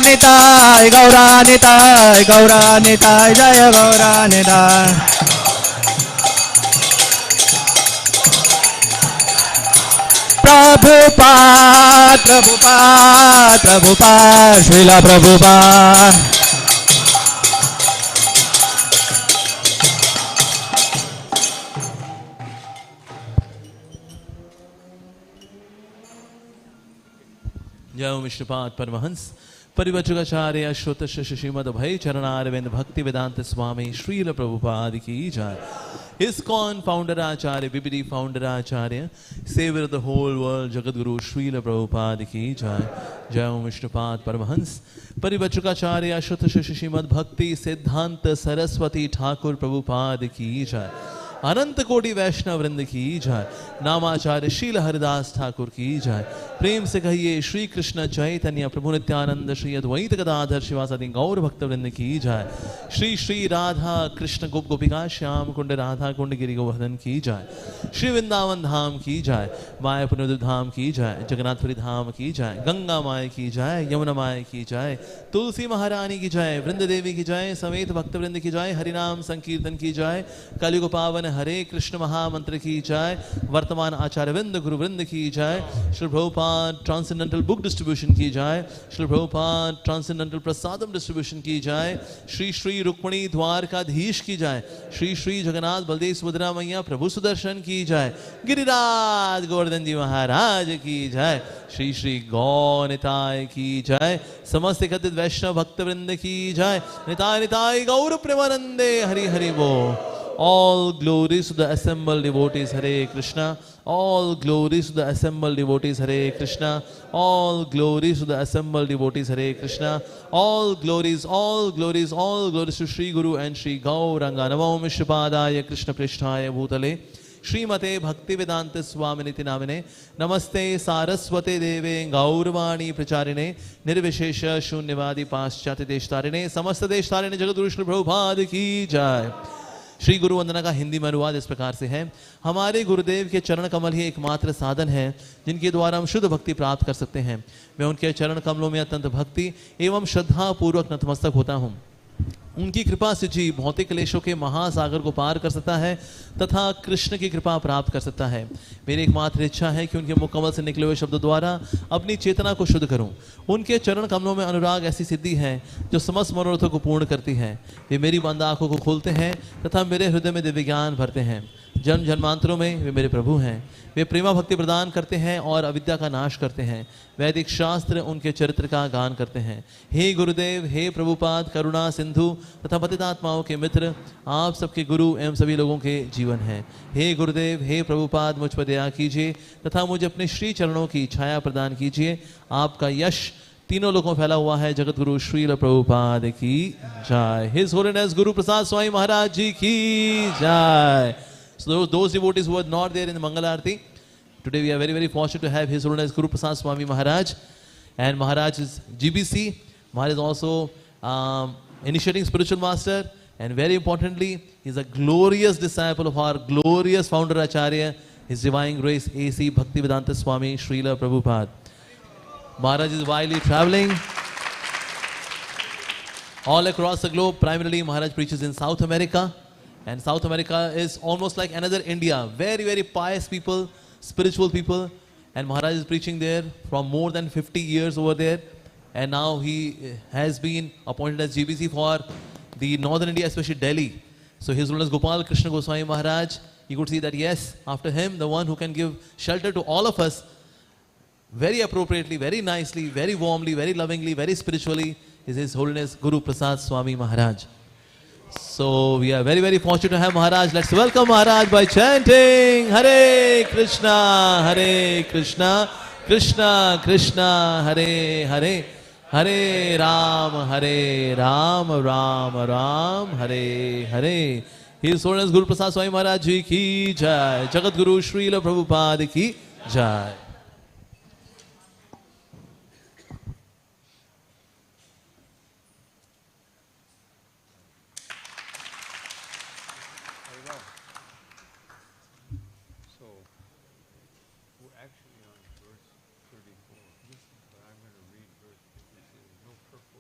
Nitai, Gaura Nitai, Gaura Nitai, Jaya Gaura Nitai. Prabhupada, Prabhupada, Prabhupada, Srila Prabhupada. जय विष्णुपाद परमहंस परिवचकाचार्य अश्वत श्रीमद भय चरणारविंद भक्ति वेदांत स्वामी श्रील प्रभुपाद की जय. ISKCON founder Acharya BBD founder Acharya savior of the whole world जगतगुरु श्रील प्रभुपाद की जय. जय विष्णुपाद परमहंस परिवचकाचार्य अश्वत श्रीमद भक्ति सिद्धांत सरस्वती ठाकुर प्रभुपाद की जय. अनंत कोटि वैष्णव वृंद की जय. नामाचार्य शील हरिदास ठाकुर की जय. प्रेम से कहिए श्री कृष्ण चैतन्य प्रभु नित्यानंद श्री अद्वैत गदाधर शिवासादि गौर भक्त वृंद की जय. श्री श्री राधा कृष्ण गोप गोपिका श्याम कुंड राधा कुंड गिरि गोवर्धन की जय. श्री वृंदावन धाम की जय. मायापुर धाम की जय. जगन्नाथपुरी धाम की जय. गंगा माय की जय. यमुना माय की जय. तुलसी महारानी की जय. वृंद देवी की जय. समेत भक्त वृंद की जय. हरिनाम संकीर्तन की जय. कलियुग पावन हरे कृष्ण महामंत्र की जय. वर्तमान आचार्य वृंद गुरु वृंद की जय. Shri Prabhupada transcendental book distribution की जय. श्री प्रभुपाद ट्रांसेंडेंटल प्रसादम डिस्ट्रीब्यूशन की जय. श्री श्री रुक्मिणी द्वारकाधीश की जय. श्री श्री जगन्नाथ बलदेव सुभद्रा मैया प्रभु सुदर्शन की जय. गिरिराज गोवर्धन जी महाराज की जय. श्री श्री गौ निताय की जय. समस्त एकत्रित वैष्णव भक्त वृंद की जय. निताय निताय गौर प्रेमानंदे हरि हरि बोल. All glories to the assembled devotees, Hare Krishna. All glories to the assembled devotees, Hare Krishna. All glories to the assembled devotees, Hare Krishna. All glories, all glories, all glories to Sri Guru and Sri Gauranga. Namo Vishnupadaya Krishna Prishtaya Bhutale Srimate Bhakti Vedanta Swaminiti Namine. Namaste Saraswate Deve Gaurvani Pracharine Nirvishesha Shunyavadi Paschati Deshtarine Samasta Deshtarine Jagadguru Shri Prabhupada Ki Jai. Shri गुरु वंदना का हिंदी में अनुवाद इस प्रकार से है. हमारे गुरुदेव के चरण कमल ही एकमात्र साधन है जिनके द्वारा हम शुद्ध भक्ति प्राप्त कर सकते हैं. मैं उनके चरण कमलों में अत्यंत भक्ति एवं श्रद्धा पूर्वक नतमस्तक होता हूँ. उनकी कृपा से जीव भौतिक क्लेशों के महासागर को पार कर सकता है तथा कृष्ण की कृपा प्राप्त कर सकता है. मेरी एकमात्र इच्छा है कि उनके मुकम्मल से निकले हुए शब्द द्वारा अपनी चेतना को शुद्ध करूं. उनके चरण कमलों में अनुराग ऐसी सिद्धि है जो समस्त मनोरथों को पूर्ण करती है. वे मेरी बंद आंखों को खोलते हैं तथा मेरे हृदय में दिव्य ज्ञान भरते हैं. जन्म जन्मांतरों में वे मेरे प्रभु हैं. वे प्रेमा भक्ति प्रदान करते हैं और अविद्या का नाश करते हैं. वैदिक शास्त्र उनके चरित्र का गान करते हैं. हे गुरुदेव, हे प्रभुपाद, करुणा सिंधु तथा पतितात्माओं के मित्र, आप सबके गुरु एवं सभी लोगों के जीवन हैं. हे गुरुदेव, हे प्रभुपाद, मुझ पर दया कीजिए तथा मुझे अपने श्री चरणों की छाया प्रदान कीजिए. आपका यश तीनों लोगों फैला हुआ है. जगत गुरु श्रील प्रभुपाद की जय. हिज होलीनेस गुरु प्रसाद स्वामी महाराज जी की जय. So those devotees who were not there in the Mangal Aarti, today we are very fortunate to have His Holiness Guru Prasad Swami Maharaj, and Maharaj is GBC. Maharaj is also initiating spiritual master, and very importantly, he is a glorious disciple of our glorious founder Acharya, His Divine Grace A.C. Bhaktivedanta Swami Srila Prabhupada. Maharaj is widely traveling all across the globe. Primarily, Maharaj preaches in South America. And South America is almost like another India. Very pious people, spiritual people. And Maharaj is preaching there from more than 50 years over there. And now he has been appointed as GBC for the Northern India, especially Delhi. So His Holiness Gopal Krishna Goswami Maharaj, you could see that yes, after him, the one who can give shelter to all of us very appropriately, very nicely, very warmly, very lovingly, very spiritually is His Holiness Guru Prasad Swami Maharaj. So we are very fortunate to have Maharaj. Let's welcome Maharaj by chanting Hare Krishna, Krishna Krishna, Hare Hare, Hare Ram, Ram Ram, Hare Hare. His Holiness Guru Prasad Swami Maharaj ji ki jai. Jagat Guru Srila Prabhupada ki jai. Actually on verse 34, but I'm going to read verse 56. No purport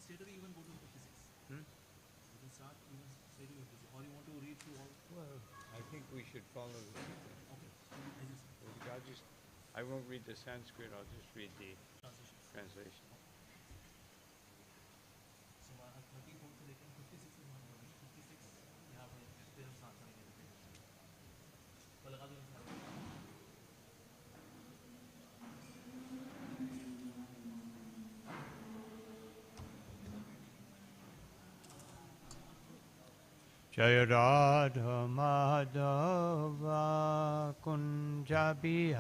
straight away even go to 56. Hmm? You can start even straight away 56. Or you want to read through all? Well, I think we should follow the Okay. I won't read the Sanskrit, I'll just read the Translation. translation. So 34 से लेकर 56 से 56 यहाँ पे फिर हम start करेंगे. तो लगा दो. Jaya Radha Madhava Kunja Bihari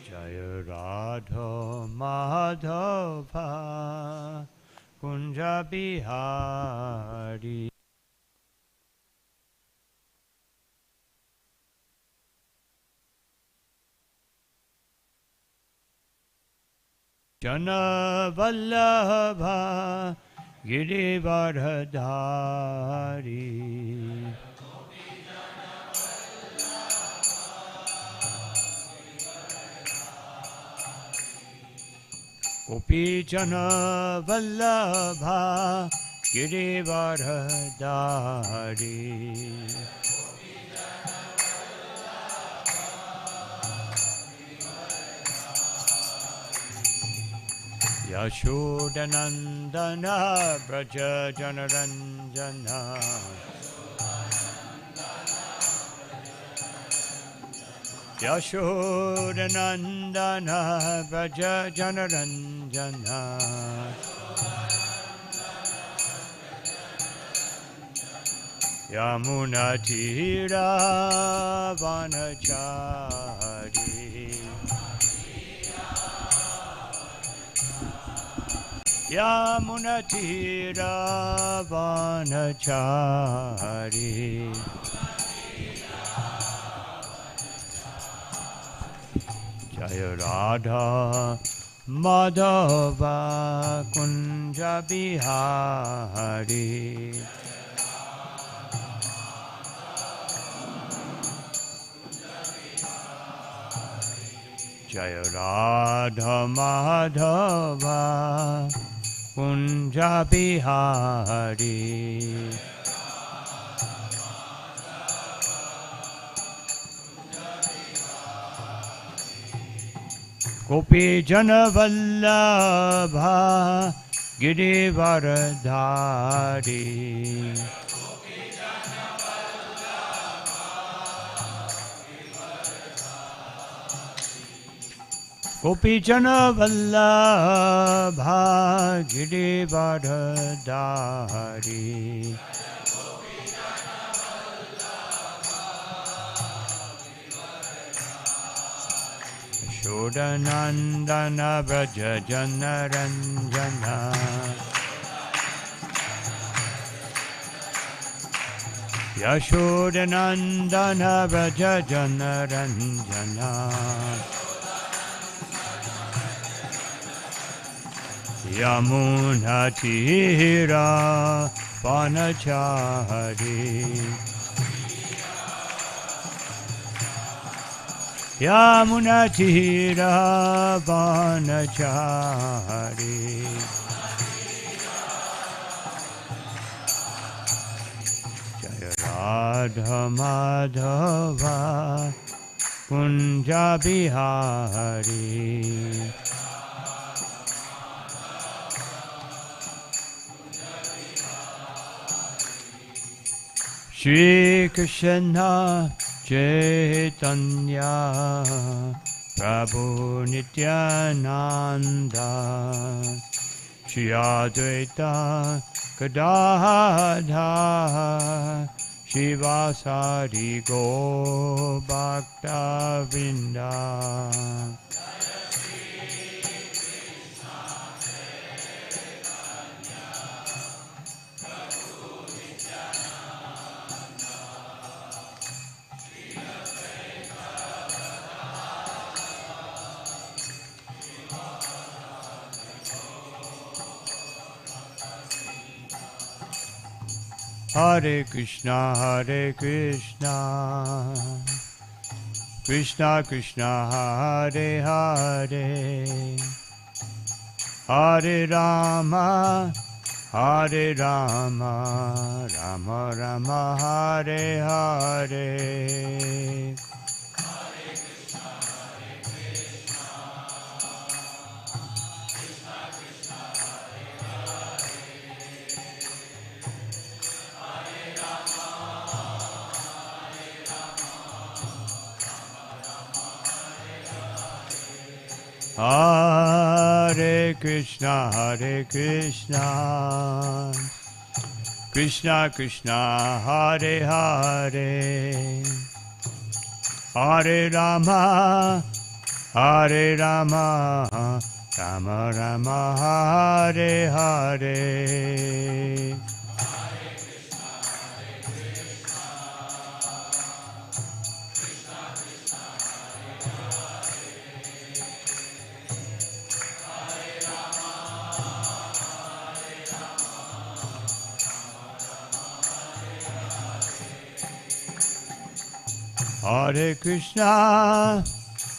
Jaya Radha Madhava Kunja Bihari Jana Vallabha Girivaradhari Gopi Jana Vallabha Girivaradhari Yashodanandana Braja Janaranjana Yashodanandana Braja Janaranjana Yamuna Tira Vanachari Yamuna Tira Vanachari Jaya Radha Madhava Kunja Bihari Jaya Radha Madhava Kunja Bihari Gopi Jana Vallabha Girivaradhari Gopi Jana Vallabha Girivaradhari Shodanandana Braja Janaranjana Yashodanandana Braja Janaranjana Yamuna Tira Vanachari Yamuna Tira Vanachari Jaya Radha Madhava Kunja Bihari Shri Krishna Chaitanya Prabhu Nityananda Shri Advaita Gadadhar Shivasari Go Bhakta Vrinda Hare Krishna, Hare Krishna, Krishna Krishna, Hare Hare, Hare Rama, Hare Rama, Rama Rama, Hare Hare. Hare Krishna, Hare Krishna, Krishna Krishna, Hare Hare, Hare Rama, Hare Rama, Rama Rama, Hare Hare. Hare Krishna,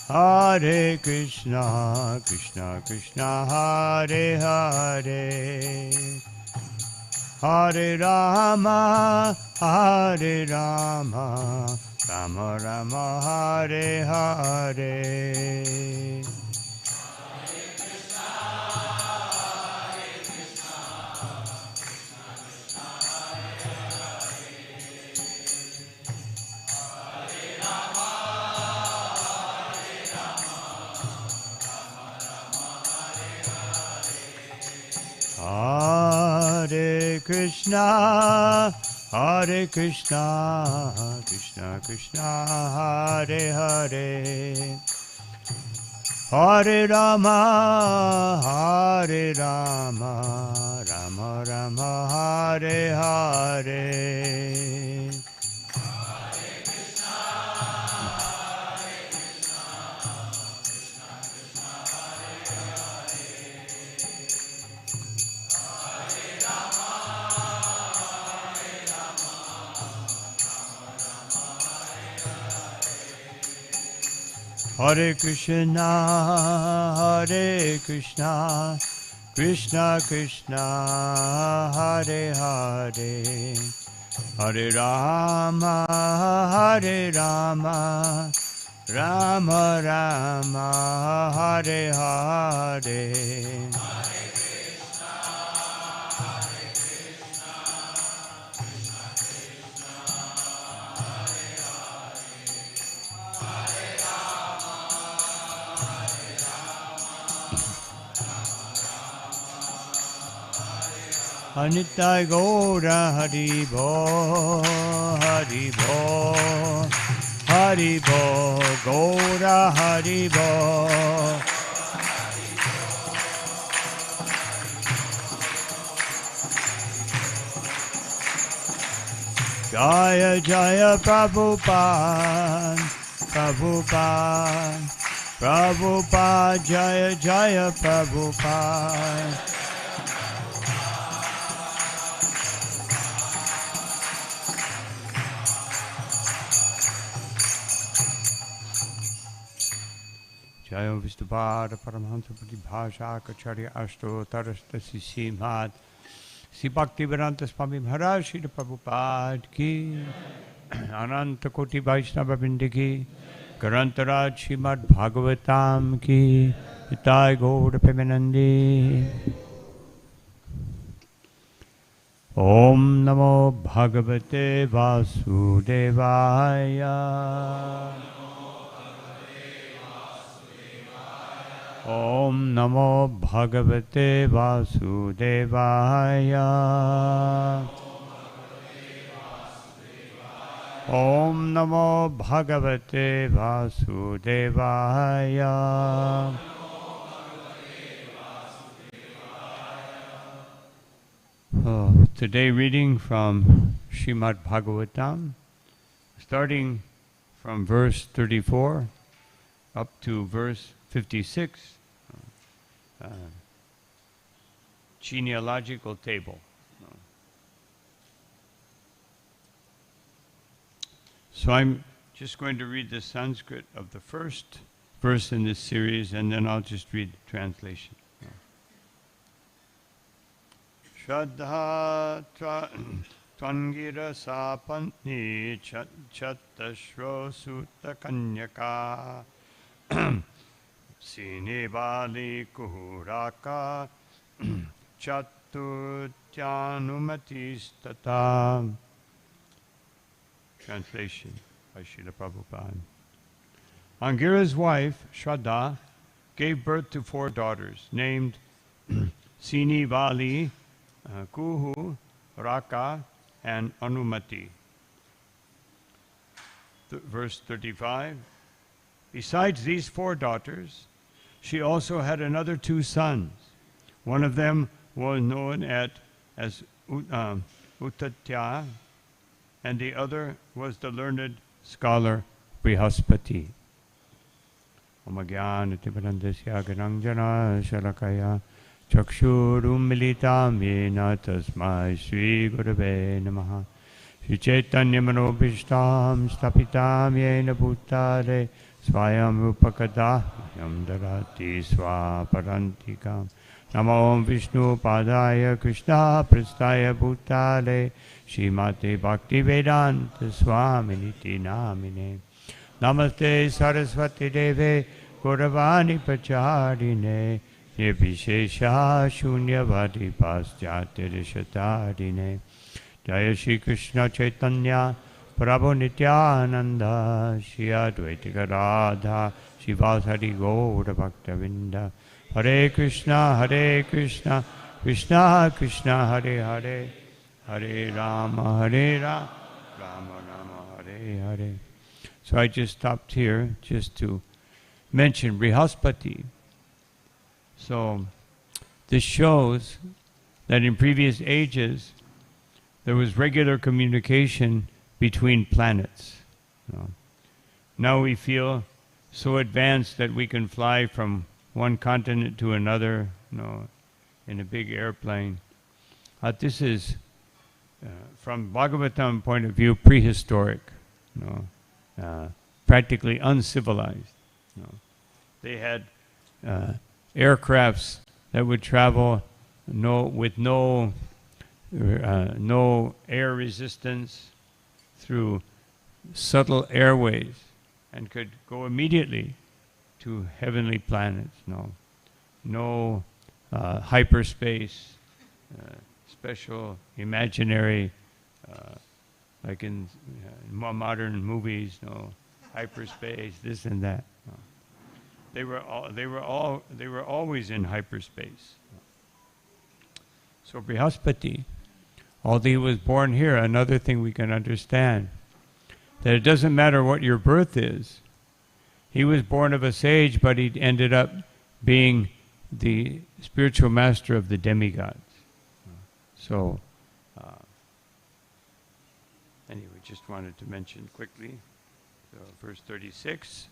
Hare Krishna, Krishna Krishna, Hare Hare, Hare Rama, Hare Rama, Rama Rama, Hare Hare. Hare Krishna, Hare Krishna, Krishna Krishna, Hare Hare, Hare Rama, Hare Rama, Rama Rama, Hare Hare. Hare Krishna, Hare Krishna, Krishna Krishna, Hare Hare, Hare Rama, Hare Rama, Rama Rama, Hare Hare. Anitya Gaura Hari Bo, Hari Bo, Hari Bo, Gaura Hari Bo. Jaya Jaya Prabhupada, Prabhupada, Prabhupada, Jaya Jaya Prabhupada. Jaya Vishnupada Paramahansa Pratibhasha Kacharya Ashto Tarastasi Srimad Sri Bhaktivedanta Swami Maharaj Srila Prabhupada Ki Ananta Koti Vaishnava Vrinda Ki Garantaraj Srimad Bhagavatam Ki Itai Gaur Pemanandi. Om Namo Bhagavate Vasudevaya. Om Namo Bhagavate Vasudevaya. Om Namo Bhagavate Vasudevaya. Today reading from Srimad Bhagavatam, starting from verse 34 up to verse 56, genealogical table. So I'm just going to read the Sanskrit of the first verse in this series, and then I'll just read the translation. Shraddha Tvangira Sapantni Chattashro Sutta Kanyaka Sinebali Kuhuraka Chattutyanumatistata. Translation by Srila Prabhupada. Angira's wife, Shraddha, gave birth to 4 daughters named Sinivali, Kuhu, Raka, and Anumati. Verse 35. Besides these 4 daughters, she also had another 2 sons. One of them was known as Uttatya, and the other was the learned scholar Brihaspati. Omagyanatiparandasya Garanjana Shalakaya Chakshurum Militam Yena Tasmai Sri Gurave Namaha Sri Chaitanya Manobhishtam Stapitam Yena Bhutare Swayam Rupakada Yam Darati Swaparantikam Namo Vishnu Padaya Krishna Prastaya Bhutale Shrimate Bhakti Vedanta Swami Niti Namine Namaste Saraswati Deve Gauravani Pacharine Nirvishesha Shunyavadi Paschatyarishatarine Jaya Shri Krishna Chaitanya Prabhu Nityananda Shri Advaita Radha Shivasari Gaura Bhaktavinda Hare Krishna Krishna Krishna Hare Hare Hare Rama Rama Rama Hare Hare. So I just stopped here just to mention Brihaspati. So this shows that in previous ages there was regular communication between planets. Now we feel so advanced that we can fly from one continent to another, in a big airplane. This is, from Bhagavatam point of view, prehistoric, practically uncivilized. They had aircrafts that would travel with no air resistance through subtle airways and could go immediately to heavenly planets. No hyperspace, special imaginary, like in more modern movies, hyperspace, this and that. They were always in hyperspace. So Brihaspati, although he was born here, another thing we can understand, that it doesn't matter what your birth is. He was born of a sage, but he ended up being the spiritual master of the demigods. So, anyway, just wanted to mention quickly, verse 36.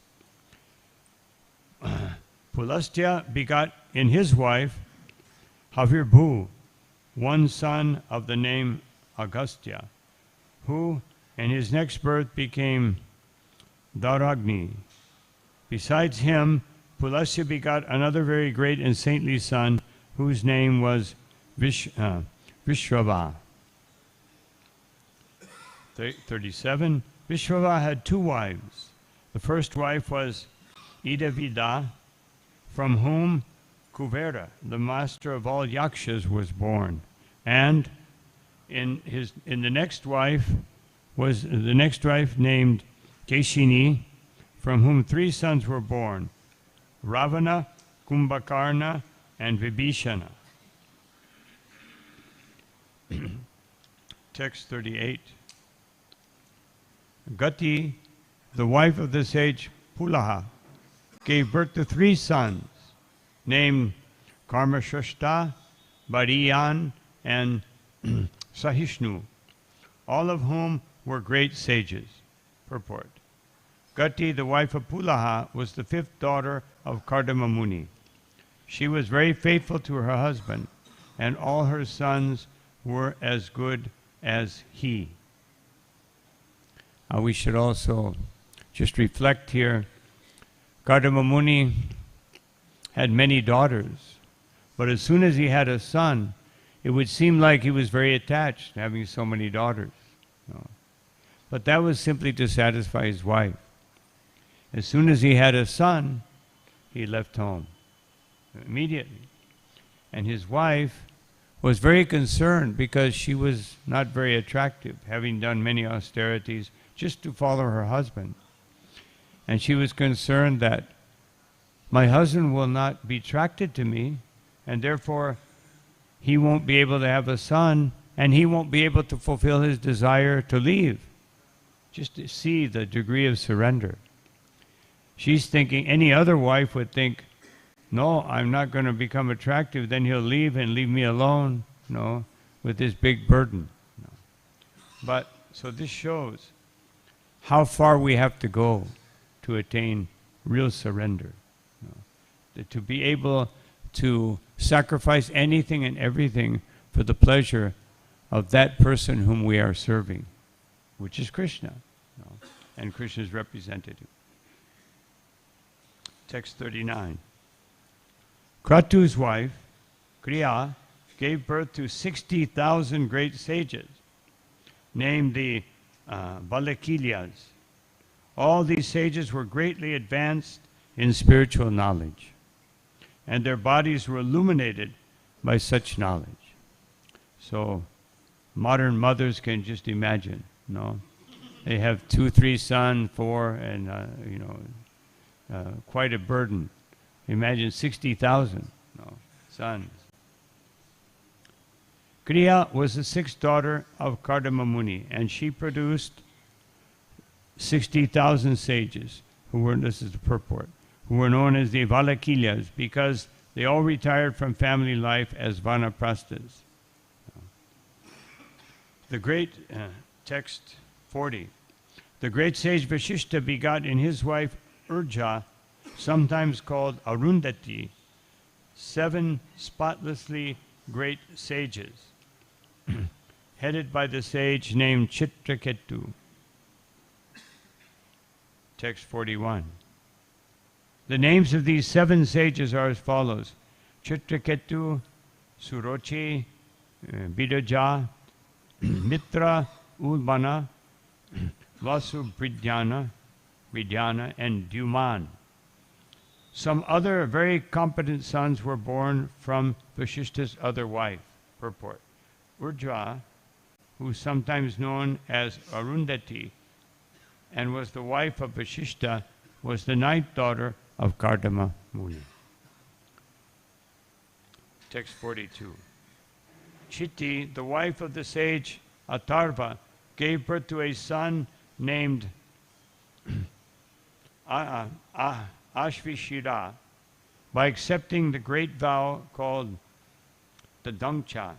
Pulastya begot in his wife Havirbhu, one son of the name Agastya, who in his next birth became Daragni. Besides him, Pulastya begot another very great and saintly son, whose name was Vishrava. 37. Vishrava had 2 wives. The first wife was Idavida, from whom Kuvera, the master of all yakshas, was born. And in the next wife named Keshini, from whom 3 sons were born: Ravana, Kumbhakarna, and Vibhishana. Text 38. Gati, the wife of the sage Pulaha, gave birth to 3 sons named Karmashashta, Bariyan, and Sahishnu, all of whom were great sages. Purport. Gati, the wife of Pulaha, was the 5th daughter of Kardama Muni. She was very faithful to her husband, and all her sons were as good as he. we should also just reflect here. Kardama Muni had many daughters, but as soon as he had a son, it would seem like he was very attached, having so many daughters. But that was simply to satisfy his wife. As soon as he had a son, he left home immediately. And his wife was very concerned because she was not very attractive, having done many austerities just to follow her husband. And she was concerned that my husband will not be attracted to me, and therefore he won't be able to have a son, and he won't be able to fulfill his desire to leave. Just to see the degree of surrender. She's thinking, any other wife would think, no, I'm not going to become attractive, then he'll leave and leave me alone, with this big burden. But, so this shows how far we have to go to attain real surrender. To be able to sacrifice anything and everything for the pleasure of that person whom we are serving, which is Krishna, and Krishna's representative. Text 39. Kratu's wife, Kriya, gave birth to 60,000 great sages, named the Valakilyas. All these sages were greatly advanced in spiritual knowledge, and their bodies were illuminated by such knowledge. So, modern mothers can just imagine, They have 2, 3 sons, 4, and quite a burden. Imagine 60,000 sons. Kriya was the 6th daughter of Kardama Muni, and she produced 60,000 sages who were, this is the purport, who were known as the Valakilyas because they all retired from family life as vanaprasthas. The great, text 40, the great sage Vashishta begot in his wife Urja, sometimes called Arundhati, 7 spotlessly great sages, headed by the sage named Chitraketu. Text 41. The names of these 7 sages are as follows: Chitraketu, Surochi, Bidaja, Mitra, Ulbana, Vasubhridyana, and Duman. Some other very competent sons were born from Vashishta's other wife. Purport. Urja, who is sometimes known as Arundhati, and was the wife of Vashishta, was the 9th daughter of Kardama Muni. Text 42. Chitti, the wife of the sage Atharva, gave birth to a son named Ashvishira by accepting the great vow called the Dangcha.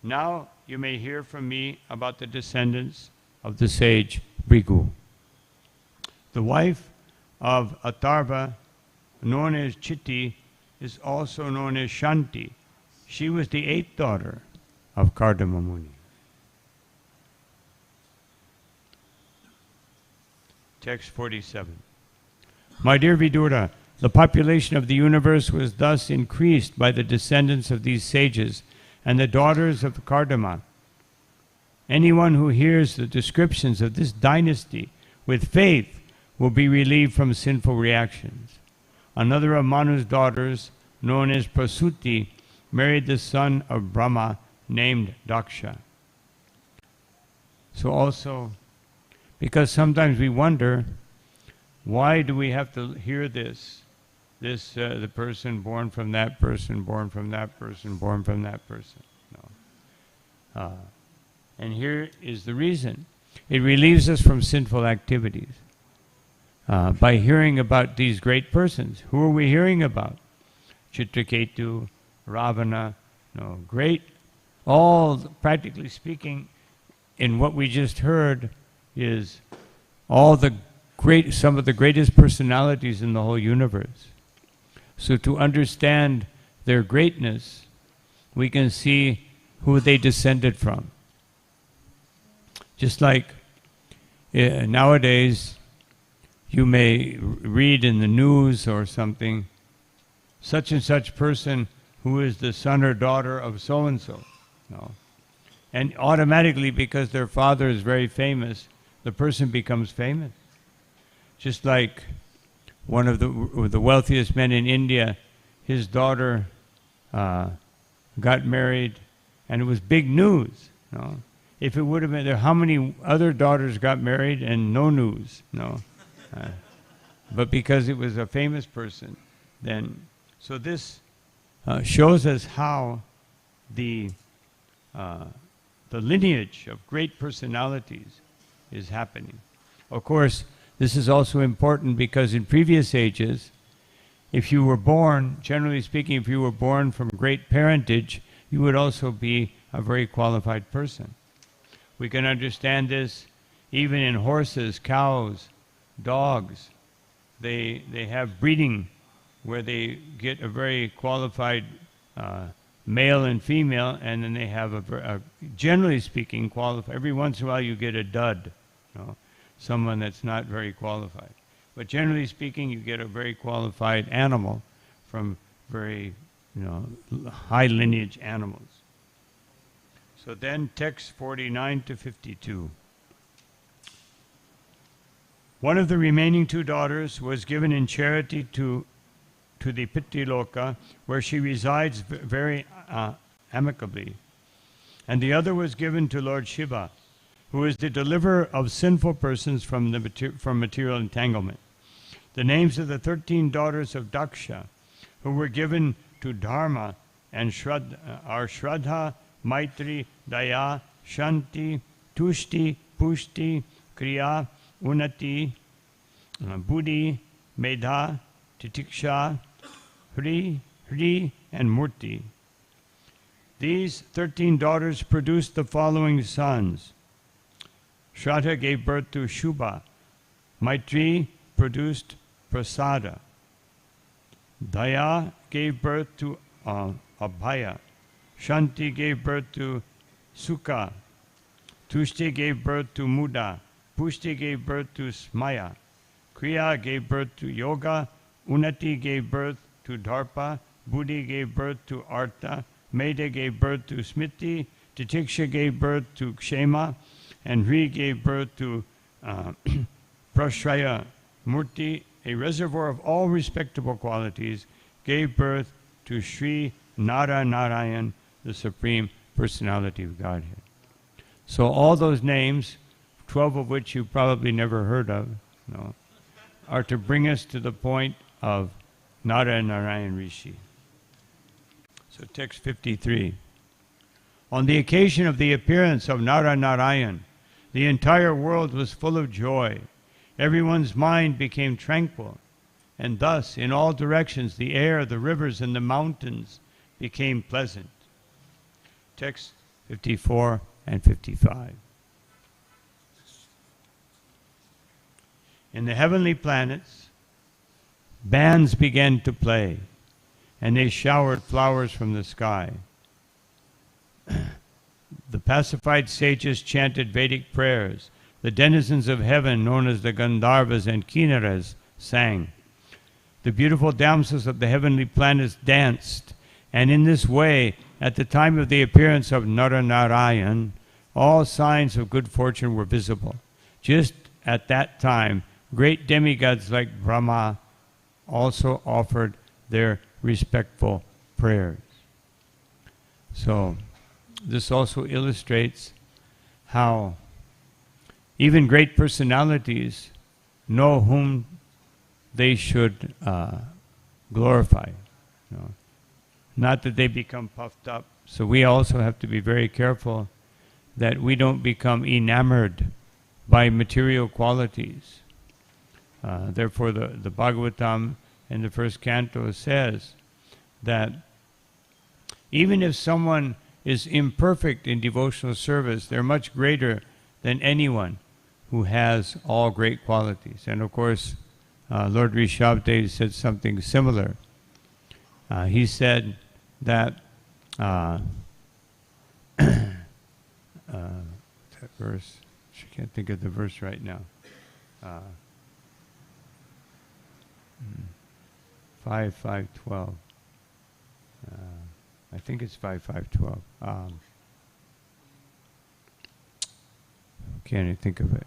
Now you may hear from me about the descendants of the sage Bhrigu. The wife of Atharva, known as Chitti, is also known as Shanti. She was the 8th daughter of Kardama Muni. Text 47. My dear Vidura, the population of the universe was thus increased by the descendants of these sages and the daughters of Kardama. Anyone who hears the descriptions of this dynasty with faith will be relieved from sinful reactions. Another of Manu's daughters, known as Prasuti, married the son of Brahma named Daksha. So also, because sometimes we wonder, why do we have to hear this? The person born from that person, born from that person, born from that person. No. And here is the reason. It relieves us from sinful activities. By hearing about these great persons. Who are we hearing about? Chitraketu, Ravana, great, all, practically speaking, in what we just heard is all the some of the greatest personalities in the whole universe. So to understand their greatness, we can see who they descended from. Just like nowadays you may read in the news or something, such and such person who is the son or daughter of so-and-so. No. And automatically, because their father is very famous, the person becomes famous. Just like one of the wealthiest men in India, his daughter got married, and it was big news. No? If it would have been there, how many other daughters got married and no news? No. But because it was a famous person, then so this shows us how the lineage of great personalities is happening. Of course, this is also important because in previous ages, if you were born, generally speaking, if you were born from great parentage, you would also be a very qualified person. We can understand this even in horses, cows, dogs. They have breeding where they get a very qualified male and female, and then they have a generally speaking, qualified. Every once in a while you get a dud, you know, someone that's not very qualified. But generally speaking, you get a very qualified animal from very, high lineage animals. So then text 49 to 52. One of the remaining two daughters was given in charity to the Pittiloka, where she resides very amicably. And the other was given to Lord Shiva, who is the deliverer of sinful persons from material entanglement. The names of the 13 daughters of Daksha, who were given to Dharma and are Shraddha, Maitri, Daya, Shanti, Tushti, Pushti, Kriya, Unnati, Buddhi, Medha, Titiksha, Hri, and Murti. These 13 daughters produced the following sons. Shraddha gave birth to Shubha. Maitri produced Prasada. Daya gave birth to Abhaya. Shanti gave birth to Sukha. Tushti gave birth to Muda. Pushti gave birth to Smaya. Kriya gave birth to Yoga. Unnati gave birth to Dharpa. Buddhi gave birth to Artha. Medha gave birth to Smriti. Titiksha gave birth to Kshema. And Hri gave birth to Prashraya. Murti, a reservoir of all respectable qualities, gave birth to Sri Narayan, the Supreme Personality of Godhead. So all those names, 12 of which you probably never heard of, are to bring us to the point of Narayan Rishi. So text 53. On the occasion of the appearance of Narayan, the entire world was full of joy. Everyone's mind became tranquil, and thus in all directions the air, the rivers, and the mountains became pleasant. Text 54 and 55. In the heavenly planets, bands began to play, and they showered flowers from the sky. The pacified sages chanted Vedic prayers. The denizens of heaven, known as the Gandharvas and Kinnaras, sang. The beautiful damsels of the heavenly planets danced, and in this way, at the time of the appearance of Narayan, all signs of good fortune were visible. Just at that time, great demigods like Brahma also offered their respectful prayers. So, this also illustrates how even great personalities know whom they should glorify. Not that they become puffed up. So we also have to be very careful that we don't become enamored by material qualities. Therefore, the Bhagavatam in the first canto says that even if someone is imperfect in devotional service, they're much greater than anyone who has all great qualities. And of course, Lord Rishabdev said something similar. He said that, that verse, I can't think of the verse right now. 5:5:12. I think it's 5:5:12. Can't even think of it.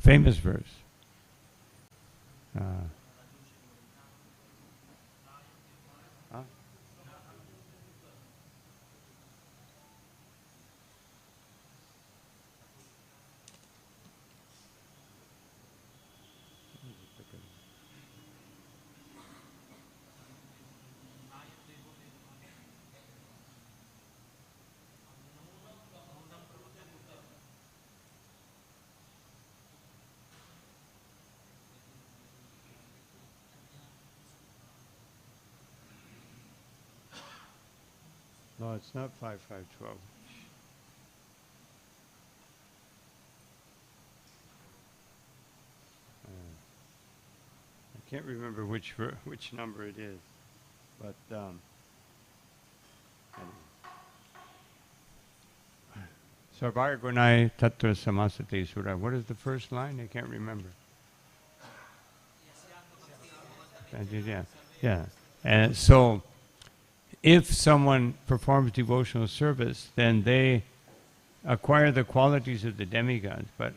Famous verse. No, it's not 5:5:12. I can't remember which number it is, but Sarvaya Gunai Tatra Samasate Sura. What is the first line? I can't remember. Yeah. And so, if someone performs devotional service, then they acquire the qualities of the demigods. But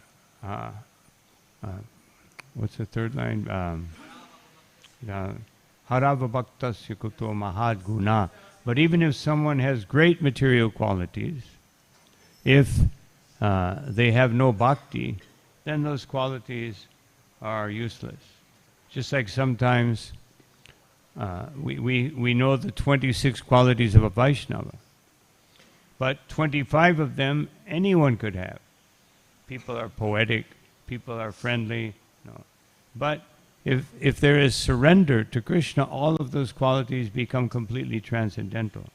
what's the third line? Harava bhaktasya kuto mahad guna. But even if someone has great material qualities, if they have no bhakti, then those qualities are useless. Just like sometimes we know the 26 qualities of a Vaishnava, but 25 of them anyone could have. People are poetic, people are friendly, but if there is surrender to Krishna, all of those qualities become completely transcendental.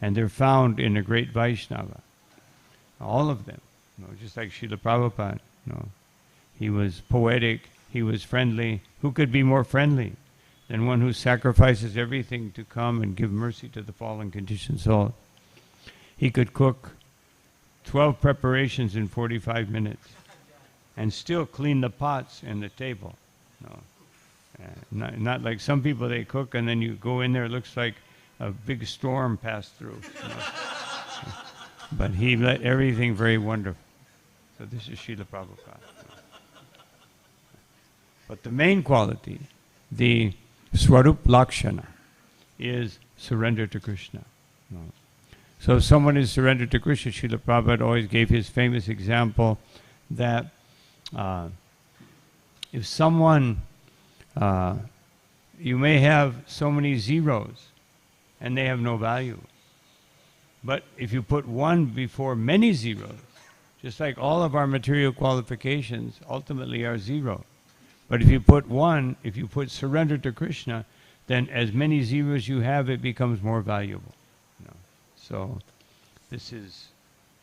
And they're found in a great Vaishnava. All of them. Just like Srila Prabhupada. He was poetic, he was friendly. Who could be more friendly than one who sacrifices everything to come and give mercy to the fallen conditioned soul? He could cook 12 preparations in 45 minutes and still clean the pots and the table. Not like some people, they cook and then you go in there, it looks like a big storm passed through. But he let everything very wonderful. So this is Srila Prabhupada. But the main quality, the Swarup Lakshana, is surrender to Krishna. So if someone is surrendered to Krishna, Srila Prabhupada always gave his famous example that if someone, you may have so many zeros and they have no value. But if you put one before many zeros, just like all of our material qualifications ultimately are zero. But if you put one, if you put surrender to Krishna, then as many zeros you have, it becomes more valuable. So this is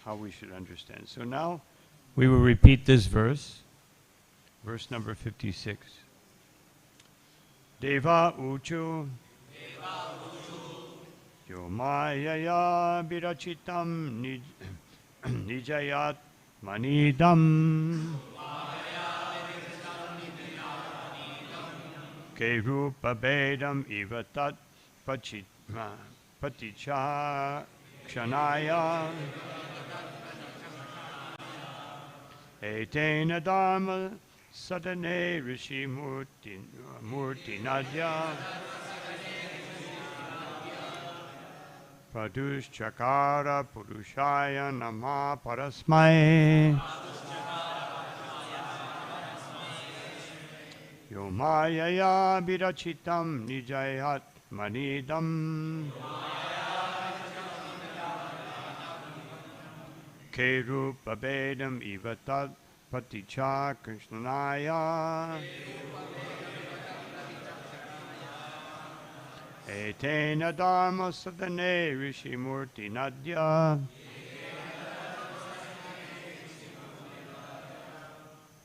how we should understand. So now we will repeat this verse, verse number 56. Deva uchu yo mayaya virachitam nijayat manidam ke rupa bedam ivatat paticha kshanaya etena dharma sadhane rishi murti nadya pradushchakara purushaya nama parasmai yo mayaya virachitam nijayat manidam ke rupa bedam ivatat paticha krishnaya etena dharma sadhane rishi murti nadya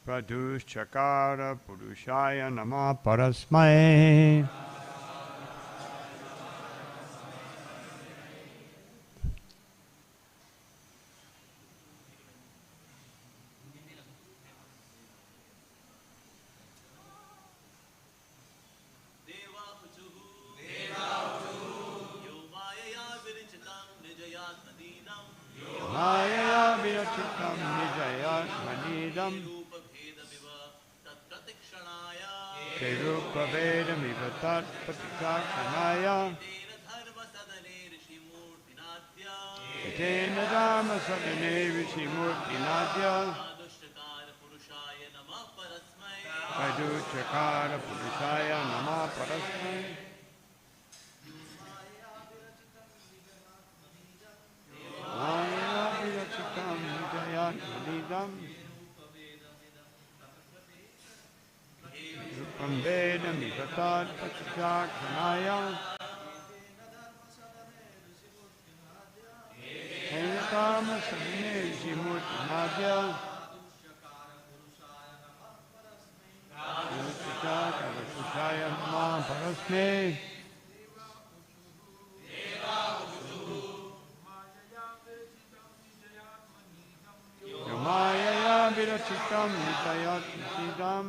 pradushchakara purushaya nama parasmai. idam te rupa vedamiva tat pratikshakshaya tena dharma sadhane vishimurti nadya Vaduchakara Purushaya Nama Parasmai Maya Virachitam Hidayat Manidam Rupam Vedam Ivatat Pachachakanaya Enatama Sadhane Vishimurti Nadya Vaduchakara Nama Parasmai Maya Virachitam Nitayat Nisidam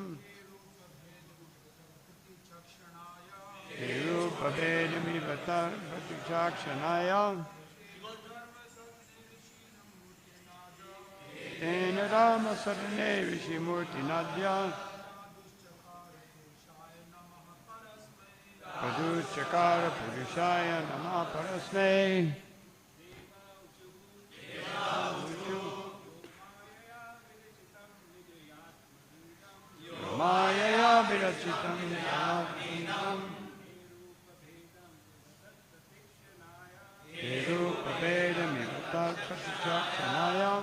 Rupa Vedami Vatar Vatichakshanaya Tena Rama Sadhane Vishimurti Nadya Vaduchakara Purushaya Nama Parasmai Maya Virachitam Nitayam Rupa Vedami Vatar Vatichakshanaya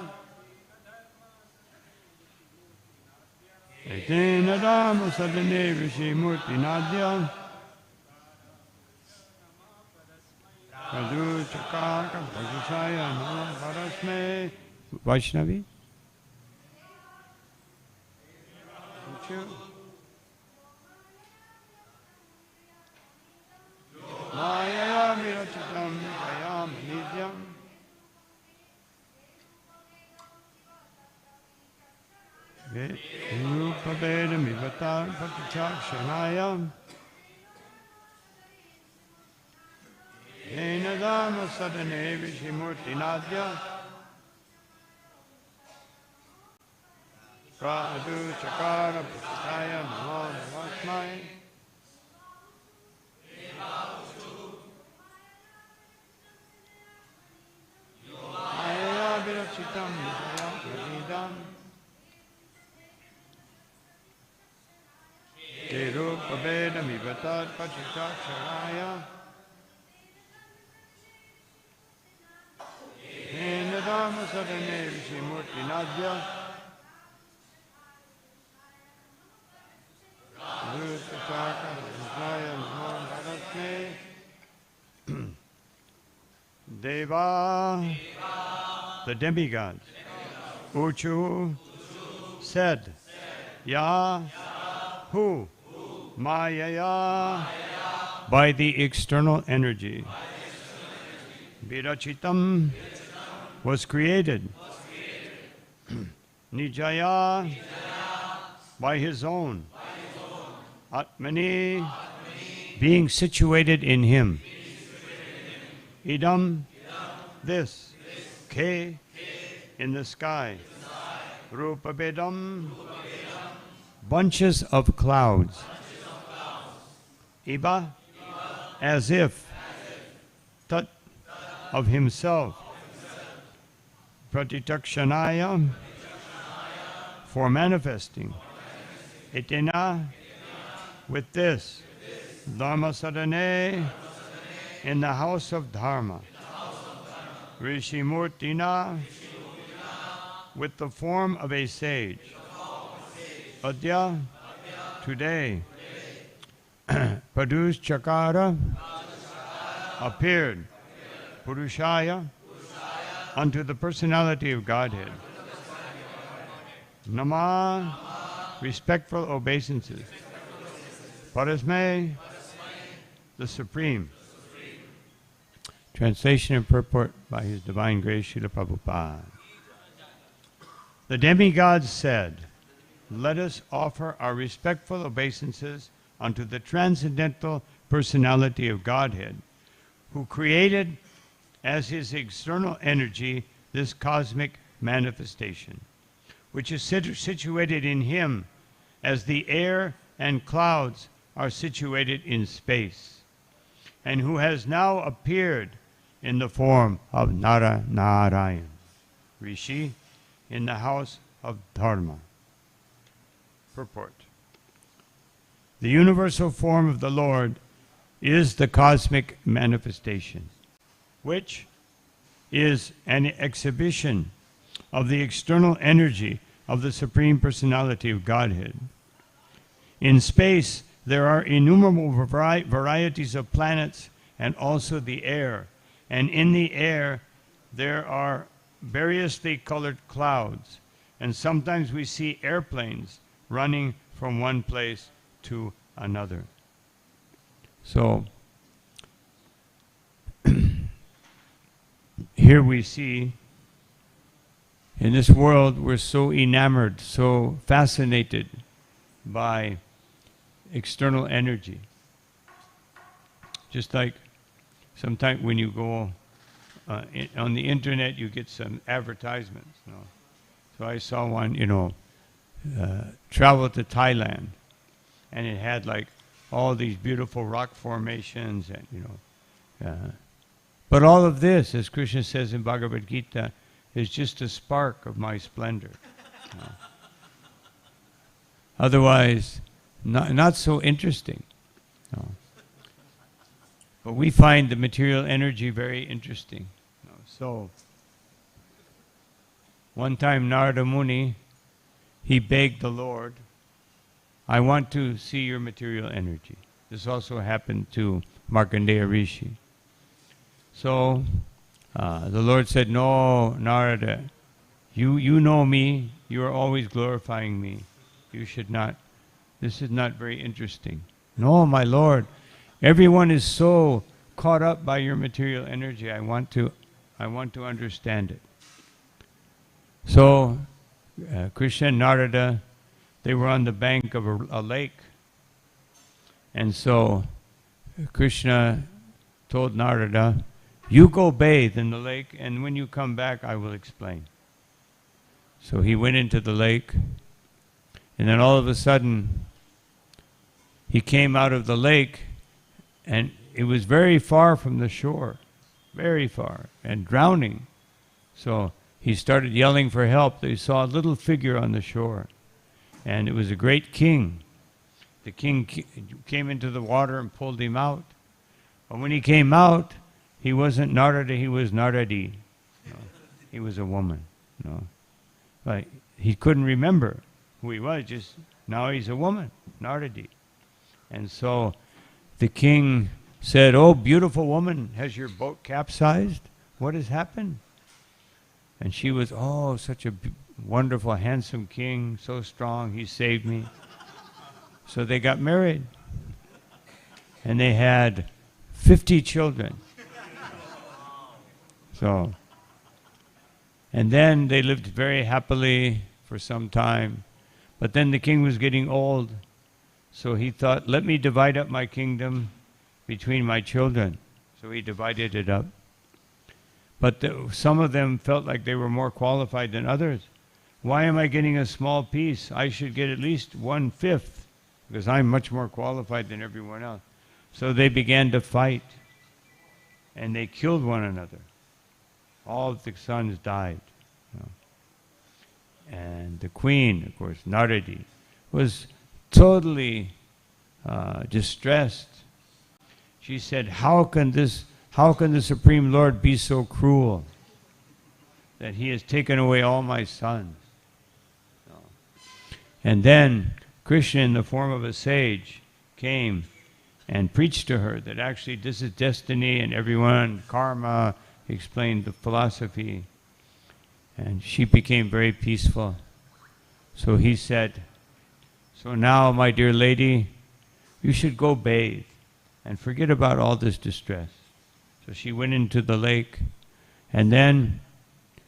Tena Rama Sadhane Vishimurti Nadya Vaduchakara Purushaya Nama Parasmai Vaishnavi Maya Virachitam Nitayam Nityam Rupa Vedami Vatar Vatichakshanaya Ena Dharma Sadhane Vishimurti Nadya Vaduchakara Purushaya Nama Parasmai Maya Virachitam Nitayam Manidam Te Rupa Vedami Vatat Pachachaksharaya Tena Dharma Sadhane Vishimurti Nadya Vaduchakara Purushaya Nama Parasmai Deva, the demigods, Uchu said, Ya, who, Maya, by the external energy, Virachitam was created, Nijaya, by his own, Atmani, being situated in him. Idam, this, Ke, in the sky, Rupa Vedam, bunches of clouds, Iba, as if, Tat, of himself, Pratitakshanaya, for manifesting, Itena, with this, Dharma Sadhane, in the house of Dharma, Rishimurtina, with the form of a sage, Adya, today, Paduchakara, appeared, Purushaya, unto the personality of Godhead, Nama, respectful obeisances, Parasmai, the Supreme. Translation and purport by His Divine Grace Srila Prabhupada. The demigods said, let us offer our respectful obeisances unto the transcendental personality of Godhead, who created as his external energy this cosmic manifestation. which is situated in him, as the air and clouds are situated in space, and who has now appeared in the form of Narayan, Rishi, in the house of Dharma. Purport. The universal form of the Lord is the cosmic manifestation, which is an exhibition of the external energy of the Supreme Personality of Godhead. In space, there are innumerable varieties of planets and also the air. And in the air, there are variously colored clouds. And sometimes we see airplanes running from one place to another. So, here we see, in this world, we're so enamored, so fascinated by external energy. Just like sometimes when you go on the internet, you get some advertisements. You know. So I saw one, travel to Thailand, and it had like all these beautiful rock formations, and but all of this, as Krishna says in Bhagavad Gita, is just a spark of my splendor. Otherwise, not so interesting. No. But we find the material energy very interesting. So, one time Narada Muni, he begged the Lord, I want to see your material energy. This also happened to Markandeya Rishi. So, the Lord said, no, Narada, you know me, you are always glorifying me. You should not, this is not very interesting. No, my Lord, everyone is so caught up by your material energy. I want to understand it. So, Krishna and Narada, they were on the bank of a lake. And so, Krishna told Narada, you go bathe in the lake, and when you come back, I will explain. So he went into the lake, and then all of a sudden, he came out of the lake, and it was very far from the shore, very far, and drowning. So he started yelling for help. They saw a little figure on the shore, and it was a great king. The king came into the water and pulled him out. But when he came out, he wasn't Narada, he was Naradi. No, he was a woman. No, but he couldn't remember who he was. Just now he's a woman, Naradi. And so the king said, "Oh, beautiful woman, has your boat capsized? What has happened?" And she was, "Oh, such a wonderful, handsome king, so strong, he saved me." So they got married, and they had 50 children. So, and then they lived very happily for some time. But then the king was getting old, so he thought, let me divide up my kingdom between my children. So he divided it up. But some of them felt like they were more qualified than others. Why am I getting a small piece? I should get at least 1/5, because I'm much more qualified than everyone else. So they began to fight, and they killed one another. All of the sons died. And the queen, of course, Naradi, was totally distressed. She said, how can the Supreme Lord be so cruel that he has taken away all my sons? And then Krishna, in the form of a sage, came and preached to her that actually this is destiny and everyone, karma, explained the philosophy. And she became very peaceful. So he said, so now, my dear lady, you should go bathe and forget about all this distress. So she went into the lake, and then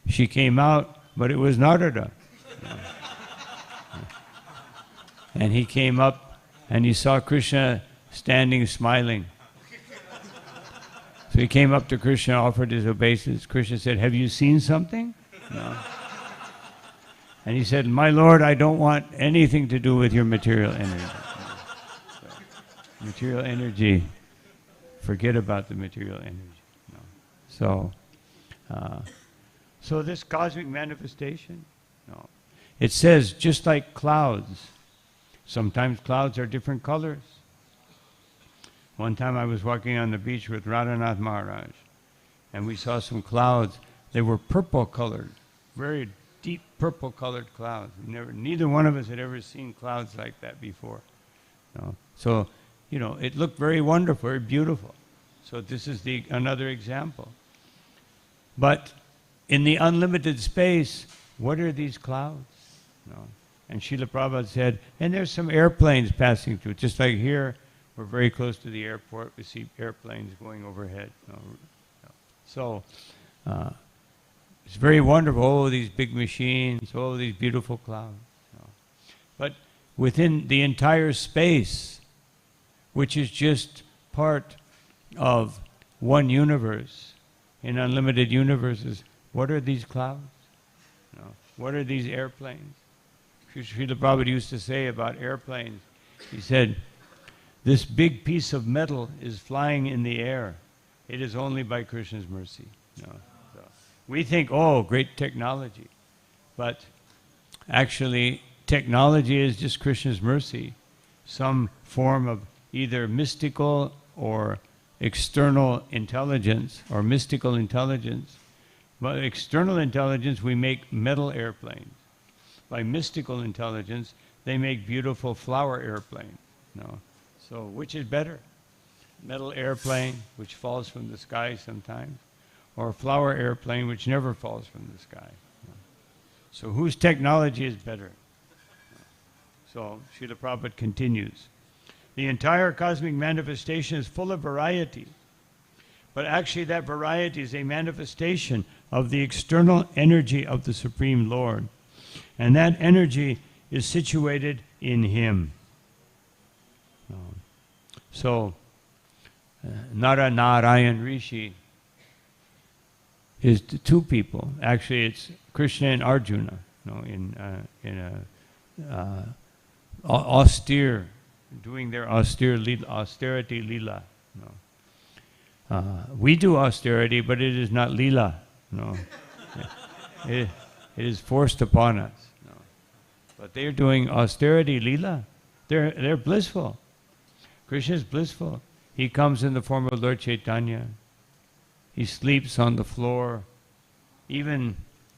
she came out, but it was Narada. And he came up, and he saw Krishna standing smiling. So he came up to Krishna, offered his obeisance. Krishna said, have you seen something? No. And he said, my Lord, I don't want anything to do with your material energy. Material energy, forget about the material energy. No. So this cosmic manifestation, no. It says just like clouds. Sometimes clouds are different colors. One time I was walking on the beach with Radhanath Maharaj, and we saw some clouds. They were purple colored, very deep purple colored clouds. Neither one of us had ever seen clouds like that before. No. So, it looked very wonderful, very beautiful. So this is another example. But in the unlimited space, what are these clouds? No. And Srila Prabhupada said, and there's some airplanes passing through. Just like here, we're very close to the airport. We see airplanes going overhead. No. So it's very wonderful. Oh, these big machines. Oh, these beautiful clouds. No. But within the entire space, which is just part of one universe, in unlimited universes, what are these clouds? No. What are these airplanes? Srila Prabhupada used to say about airplanes, he said, this big piece of metal is flying in the air. It is only by Krishna's mercy. No. So we think, oh, great technology. But actually, technology is just Krishna's mercy, some form of either mystical or external intelligence or mystical intelligence. By external intelligence, we make metal airplanes. By mystical intelligence, they make beautiful flower airplanes. No. So which is better? Metal airplane, which falls from the sky sometimes, or a flower airplane, which never falls from the sky. No. So whose technology is better? So Srila Prabhupada continues. The entire cosmic manifestation is full of variety. But actually that variety is a manifestation of the external energy of the Supreme Lord. And that energy is situated in Him. So, Nara Narayan Rishi is two people. Actually, it's Krishna and Arjuna. In a austere, doing their austerity lila. We do austerity, but it is not lila. No, it is forced upon us. No. But they're doing austerity lila. They're blissful. Krishna is blissful. He comes in the form of Lord Chaitanya. He sleeps on the floor. Even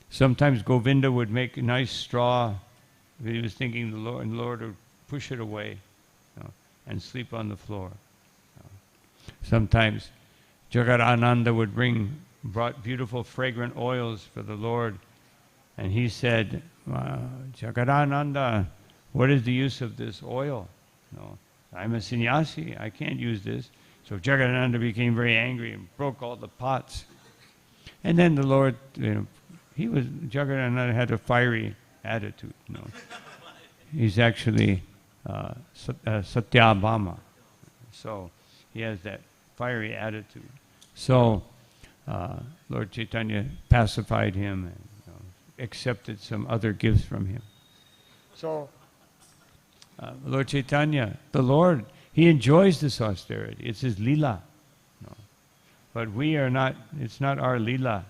sometimes Govinda would make a nice straw. He was thinking the Lord would push it away, and sleep on the floor. Sometimes Jagadananda brought beautiful fragrant oils for the Lord, and he said, Jagadananda, what is the use of this oil? No, I'm a sannyasi, I can't use this. So Jagadananda became very angry and broke all the pots. And then the Lord, Jagadananda had a fiery attitude. No, he's actually Satyabhama. So he has that fiery attitude. So Lord Chaitanya pacified him and accepted some other gifts from him. So Lord Chaitanya, the Lord, He enjoys this austerity. It's His lila. No. But we are not, it's not our lila.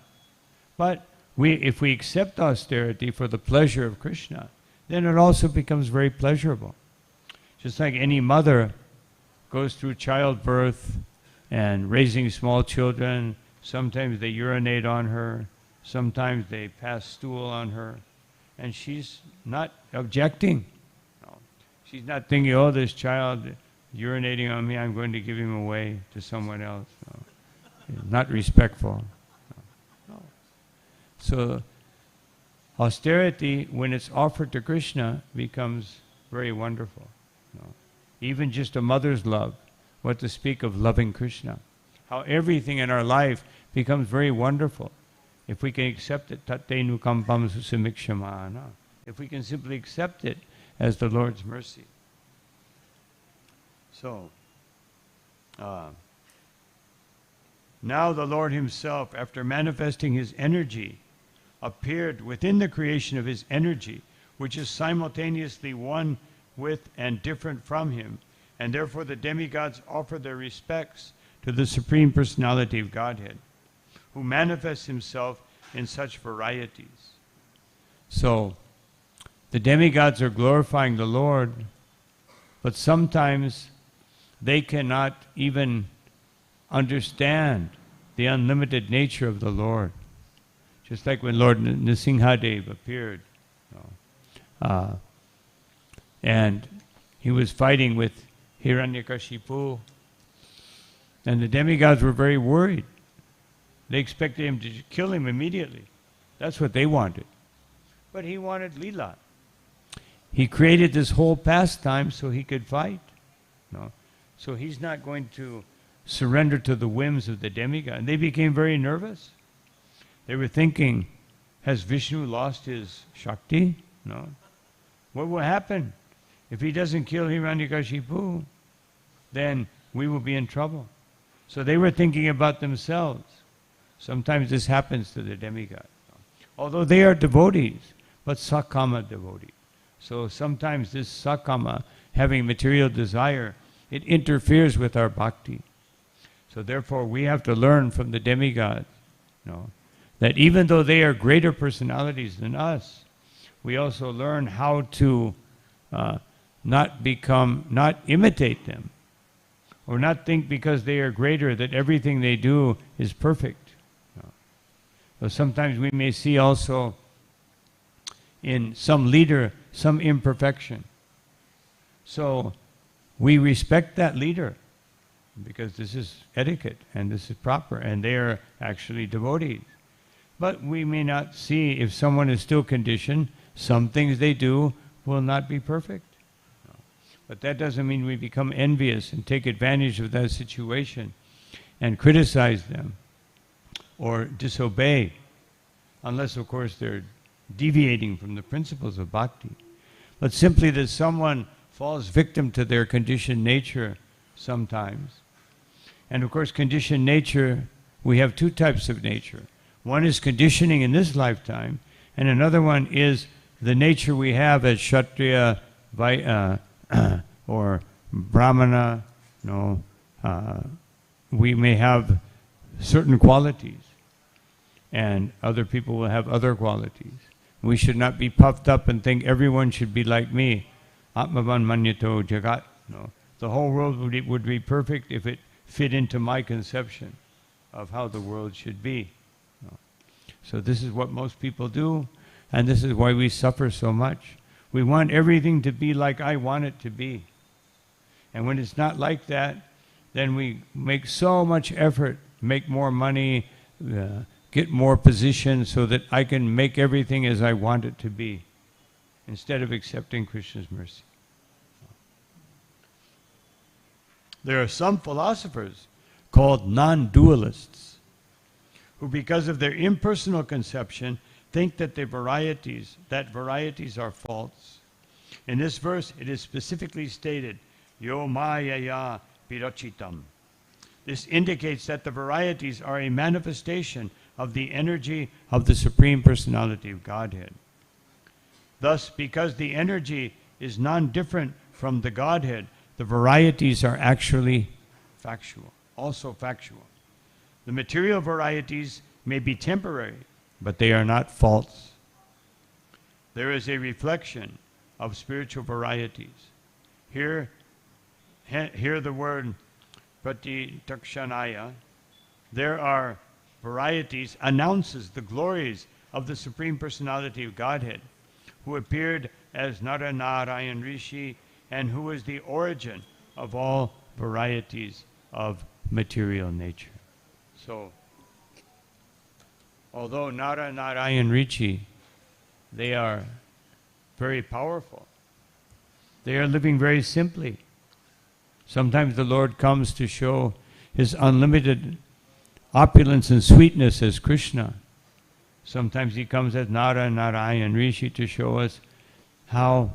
But if we accept austerity for the pleasure of Krishna, then it also becomes very pleasurable. Just like any mother goes through childbirth and raising small children, sometimes they urinate on her, sometimes they pass stool on her, and she's not objecting. No. She's not thinking, oh, this child urinating on me, I'm going to give him away to someone else. No. Not respectful. No. No. So austerity, when it's offered to Krishna, becomes very wonderful. No. Even just a mother's love, what to speak of loving Krishna. How everything in our life becomes very wonderful. If we can accept it, tattenu kampam susamikshamana. If we can simply accept it as the Lord's mercy. So, now the Lord Himself, after manifesting His energy appeared within the creation of his energy, which is simultaneously one with and different from him, and therefore the demigods offer their respects to the Supreme Personality of Godhead, who manifests himself in such varieties. So, the demigods are glorifying the Lord, but sometimes they cannot even understand the unlimited nature of the Lord. Just like when Lord Nrsimhadev appeared, and he was fighting with Hiranyakashipu, and the demigods were very worried. They expected him to kill him immediately. That's what they wanted. But he wanted Leela. He created this whole pastime so he could fight. So he's not going to surrender to the whims of the demigod. And they became very nervous. They were thinking, has Vishnu lost his Shakti? No. What will happen? If he doesn't kill Hiranyakashipu, then we will be in trouble. So they were thinking about themselves. Sometimes this happens to the demigod. Although they are devotees, but sakama devotees. So sometimes this sakama, having material desire, it interferes with our bhakti. So therefore we have to learn from the demigods, that even though they are greater personalities than us, we also learn how to not imitate them, or not think because they are greater that everything they do is perfect. So sometimes we may see also in some leader some imperfection. So we respect that leader because this is etiquette and this is proper, and they are actually devotees. But we may not see, if someone is still conditioned, some things they do will not be perfect. But that doesn't mean we become envious and take advantage of that situation and criticize them or disobey, unless, of course, they're deviating from the principles of bhakti. But simply that someone falls victim to their conditioned nature sometimes. And of course, conditioned nature, we have two types of nature. One is conditioning in this lifetime, and another one is the nature we have as Kshatriya or Brahmana. We may have certain qualities, and other people will have other qualities. We should not be puffed up and think everyone should be like me. Atmavan manyato jagat. The whole world would be perfect if it fit into my conception of how the world should be. So this is what most people do, and this is why we suffer so much. We want everything to be like I want it to be. And when it's not like that, then we make so much effort, make more money, get more position so that I can make everything as I want it to be, instead of accepting Krishna's mercy. There are some philosophers called non-dualists who, because of their impersonal conception, think that varieties are false. In this verse, it is specifically stated, Yo mayaya virachitam. This indicates that the varieties are a manifestation of the energy of the Supreme Personality of Godhead. Thus, because the energy is non-different from the Godhead, the varieties are actually also factual. The material varieties may be temporary, but they are not false. There is a reflection of spiritual varieties. Here the word pratitakshanaya. There are varieties, announces the glories of the Supreme Personality of Godhead, who appeared as Nara-Narayan Rishi, and who is the origin of all varieties of material nature. So, although Nara-Narayan Rishi, they are very powerful, they are living very simply. Sometimes the Lord comes to show His unlimited opulence and sweetness as Krishna. Sometimes He comes as Nara-Narayan Rishi to show us how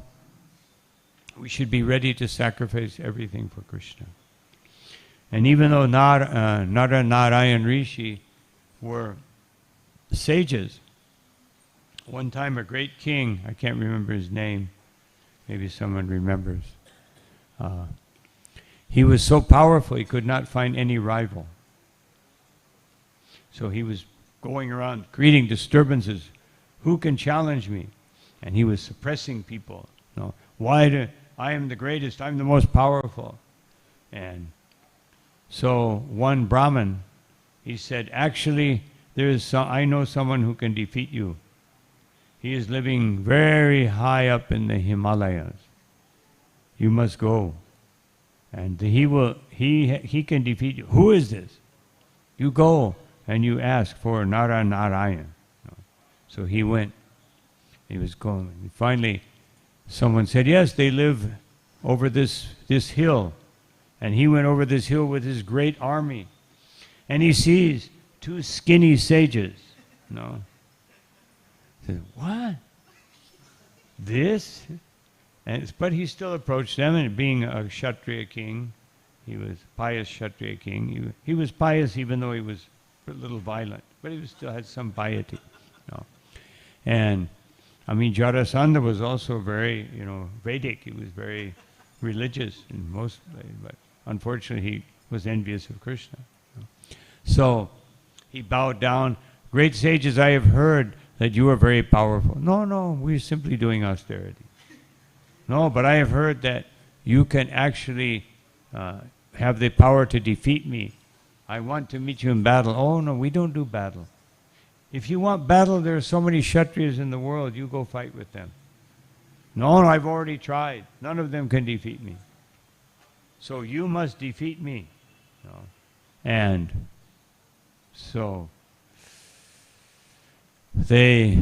we should be ready to sacrifice everything for Krishna. And even though Nara-Narayan Rishi were sages, One time a great king, I can't remember his name, maybe someone remembers. He was so powerful he could not find any rival. So he was going around creating disturbances. Who can challenge me? And he was suppressing people. No, I am the greatest, I'm the most powerful. And so one Brahmin, he said, actually, I know someone who can defeat you. He is living very high up in the Himalayas. You must go. And he can defeat you. Who is this? You go and you ask for Narayan. So he went. He was going. And finally, someone said, yes, they live over this hill. And he went over this hill with his great army. And he sees two skinny sages. No. He said, what? This? But he still approached them, and being a Kshatriya king, he was pious Kshatriya king. He was pious even though he was a little violent, but he still had some piety. And I mean, Jarasandha was also very, Vedic. He was very religious in most ways, but unfortunately he was envious of Krishna. So he bowed down. Great sages, I have heard that you are very powerful. No, we're simply doing austerity. No, but I have heard that you can actually have the power to defeat me. I want to meet you in battle. Oh, no, we don't do battle. If you want battle, there are so many Kshatriyas in the world, you go fight with them. No, I've already tried. None of them can defeat me. So you must defeat me. No. And so they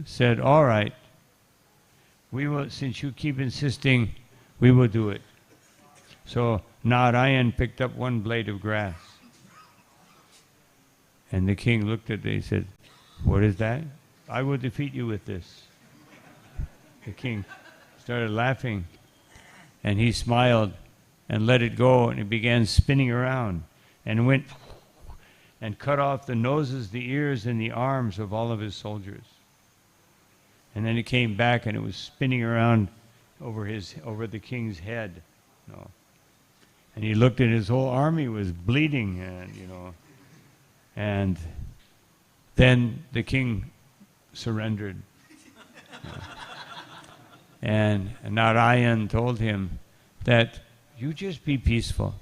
said, all right, we will, since you keep insisting, we will do it. So Narayan picked up one blade of grass. And the king looked at it and said, what is that? I will defeat you with this. The king started laughing, and he smiled and let it go, and it began spinning around and went and cut off the noses, the ears, and the arms of all of his soldiers. And then it came back, and it was spinning around over the king's head. And he looked, and his whole army was bleeding, and then the king surrendered. And Narayan told him that you just be peaceful.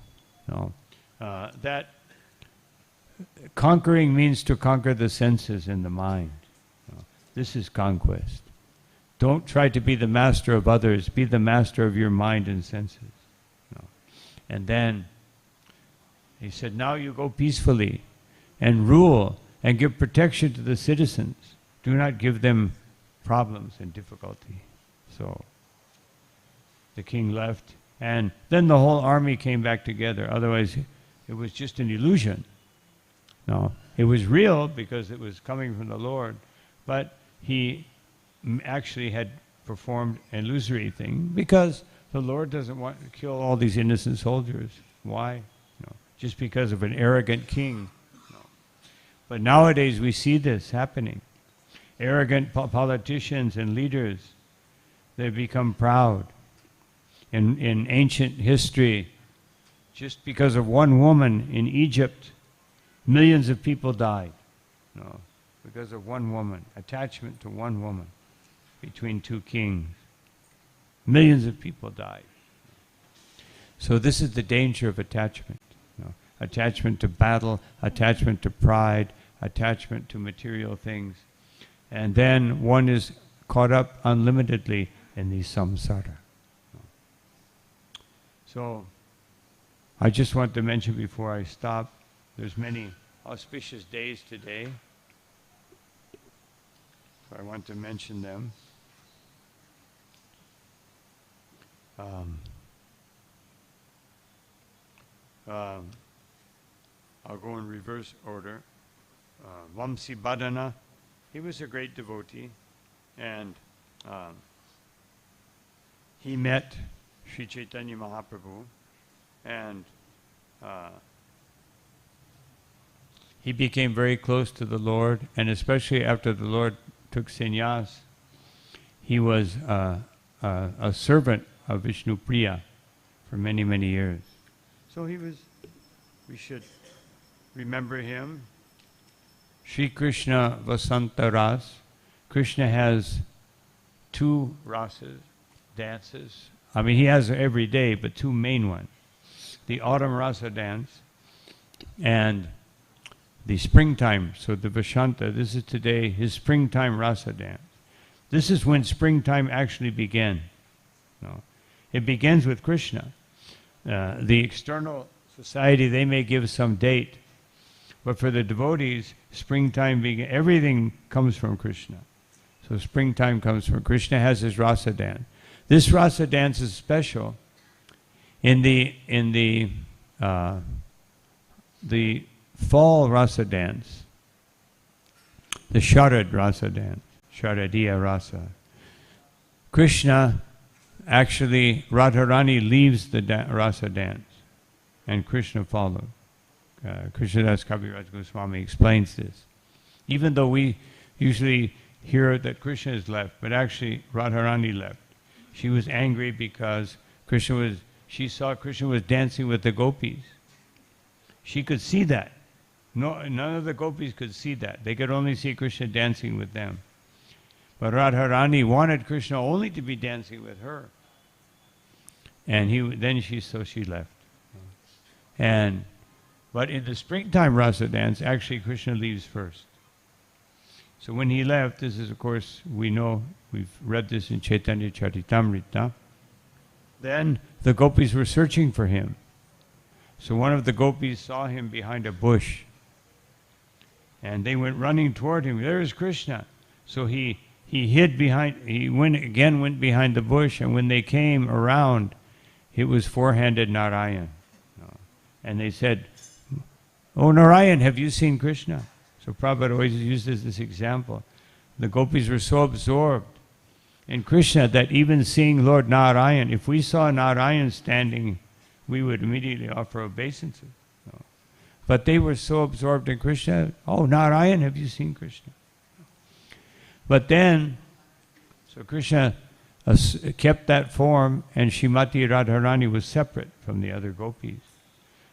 That conquering means to conquer the senses and the mind. This is conquest. Don't try to be the master of others. Be the master of your mind and senses. And then he said, now you go peacefully and rule and give protection to the citizens. Do not give them problems and difficulty. So the king left, and then the whole army came back together. Otherwise, it was just an illusion. No, it was real because it was coming from the Lord, but he actually had performed an illusory thing because the Lord doesn't want to kill all these innocent soldiers. Why? Just because of an arrogant king. But nowadays we see this happening. Arrogant politicians and leaders, they become proud. In ancient history, just because of one woman in Egypt, millions of people died. Because of one woman, attachment to one woman between two kings. Millions of people died. So this is the danger of attachment. Attachment to battle, attachment to pride, attachment to material things. And then one is caught up unlimitedly in the samsara. So I just want to mention before I stop, there's many auspicious days today. So I want to mention them. I'll go in reverse order. Vamsi Badana, he was a great devotee, and he met Sri Chaitanya Mahaprabhu, and he became very close to the Lord, and especially after the Lord took sannyas, he was a servant of Vishnu Priya for many, many years. So we should remember him. Sri Krishna Vasanta Ras. Krishna has 2 rasas, dances. I mean, he has every day, but 2 main ones. The autumn rasa dance and the springtime. So the Vasanta, this is today his springtime rasa dance. This is when springtime actually began. No. It begins with Krishna. The external society, they may give some date, but for the devotees, springtime begins. Everything comes from Krishna. So springtime comes from Krishna. Has his rasa dance. This rasa dance is special. In the fall rasa dance, the Sharad rasa dance, Sharadiya rasa, Krishna actually, Radharani leaves the rasa dance, and Krishna follows. Krishnadas Kaviraj Goswami explains this. Even though we usually hear that Krishna is left, but actually Radharani left. She was angry because she saw Krishna was dancing with the gopis. She could see that. No, none of the gopis could see that. They could only see Krishna dancing with them. But Radharani wanted Krishna only to be dancing with her. And she left. But in the springtime rasa dance, actually Krishna leaves first. So when he left, this is, of course, we know, we've read this in Chaitanya Charitamrita. Then the gopis were searching for him. So one of the gopis saw him behind a bush. And they went running toward him. There is Krishna. So he went behind the bush, and when they came around, it was four-handed Narayan. And they said, "Oh, Narayan, have you seen Krishna?" So Prabhupada always uses this example. The gopis were so absorbed in Krishna that even seeing Lord Narayan, if we saw Narayan standing, we would immediately offer obeisances. But they were so absorbed in Krishna, "Oh, Narayan, have you seen Krishna?" But then, so Krishna kept that form, and Srimati Radharani was separate from the other gopis.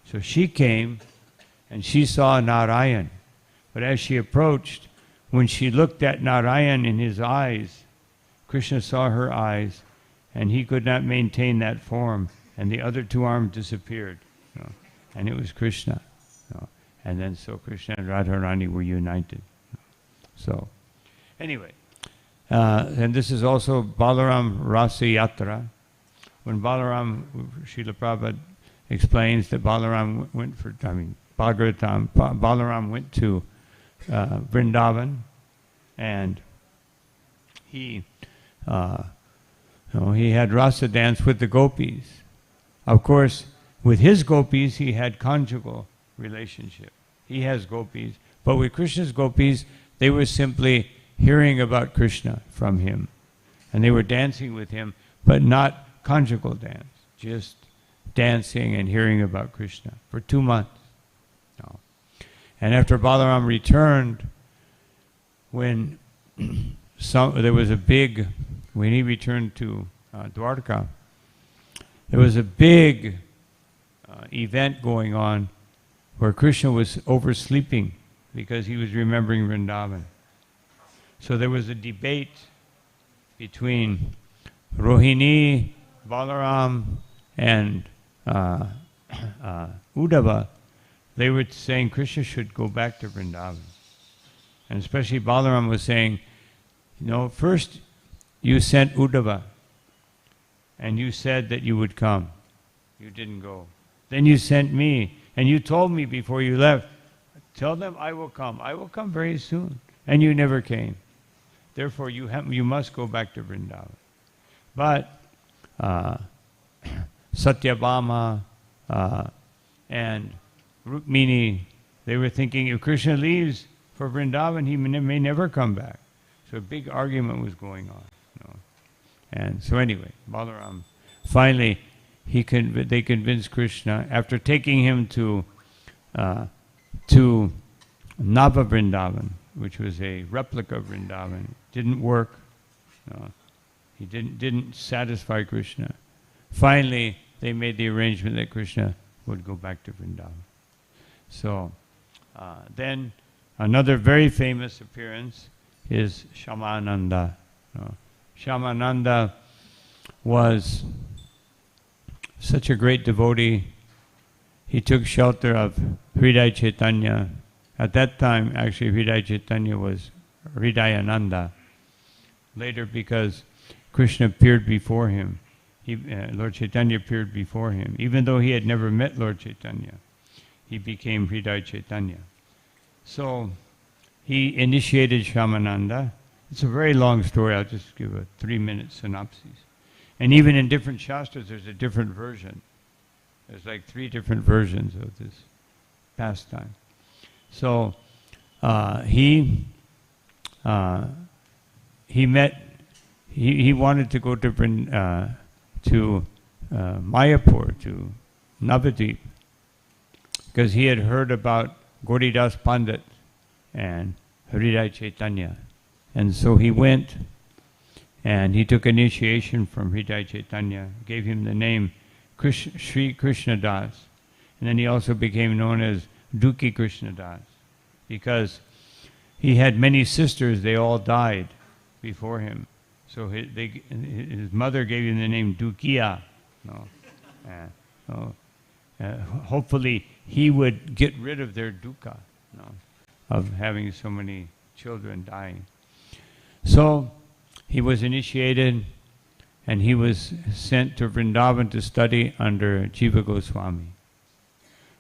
So she came, and she saw Narayan. But as she approached, when she looked at Narayan in his eyes, Krishna saw her eyes, and he could not maintain that form, and the other 2 arms disappeared. And it was Krishna. And then so Krishna and Radharani were united. So, anyway, and this is also Balaram Rasa Yatra. When Balaram, Srila Prabhupada explains that Balaram went Bhagavatam, Balaram went to Vrindavan, and he had rasa dance with the gopis. Of course, with his gopis, he had conjugal relationship. He has gopis, but with Krishna's gopis, they were simply hearing about Krishna from him, and they were dancing with him, but not conjugal dance, just dancing and hearing about Krishna for 2 months. And after Balaram returned, when when he returned to Dwarka, there was a big event going on where Krishna was oversleeping because he was remembering Vrindavan. So there was a debate between Rohini, Balaram, and Uddhava. They were saying Krishna should go back to Vrindavan. And especially Balaram was saying, first you sent Uddhava, and you said that you would come. You didn't go. Then you sent me, and you told me before you left, tell them I will come. I will come very soon. And you never came. Therefore, you must go back to Vrindavan. But Satyabhama and Rukmini, they were thinking if Krishna leaves for Vrindavan, he may never come back. So a big argument was going on. And so anyway, Balaram, finally, they convinced Krishna, after taking him to Nava Vrindavan, which was a replica of Vrindavan. Didn't work. He didn't satisfy Krishna. Finally, they made the arrangement that Krishna would go back to Vrindavan. So then another very famous appearance is Shyamananda. Shyamananda was such a great devotee. He took shelter of Hridaya Chaitanya. At that time, actually, Hridaya Chaitanya was Hridayananda. Later, because Krishna appeared before him, Lord Chaitanya appeared before him. Even though he had never met Lord Chaitanya, he became Hridaya Chaitanya. So he initiated Shyamananda. It's a very long story. I'll just give a 3-minute synopsis. And even in different Shastras, there's a different version. There's like 3 different versions of this pastime. So he wanted to go to Mayapur, to Navadvip, because he had heard about Gauridas Pandit and Hridaya Chaitanya. And so he went and he took initiation from Hridaya Chaitanya, gave him the name Sri Krishna Das. And then he also became known as Dukhi Krishna Das, because he had many sisters, they all died before him. So his mother gave him the name Dukiya. Hopefully he would get rid of their dukkha, of having so many children dying. So he was initiated and he was sent to Vrindavan to study under Jiva Goswami.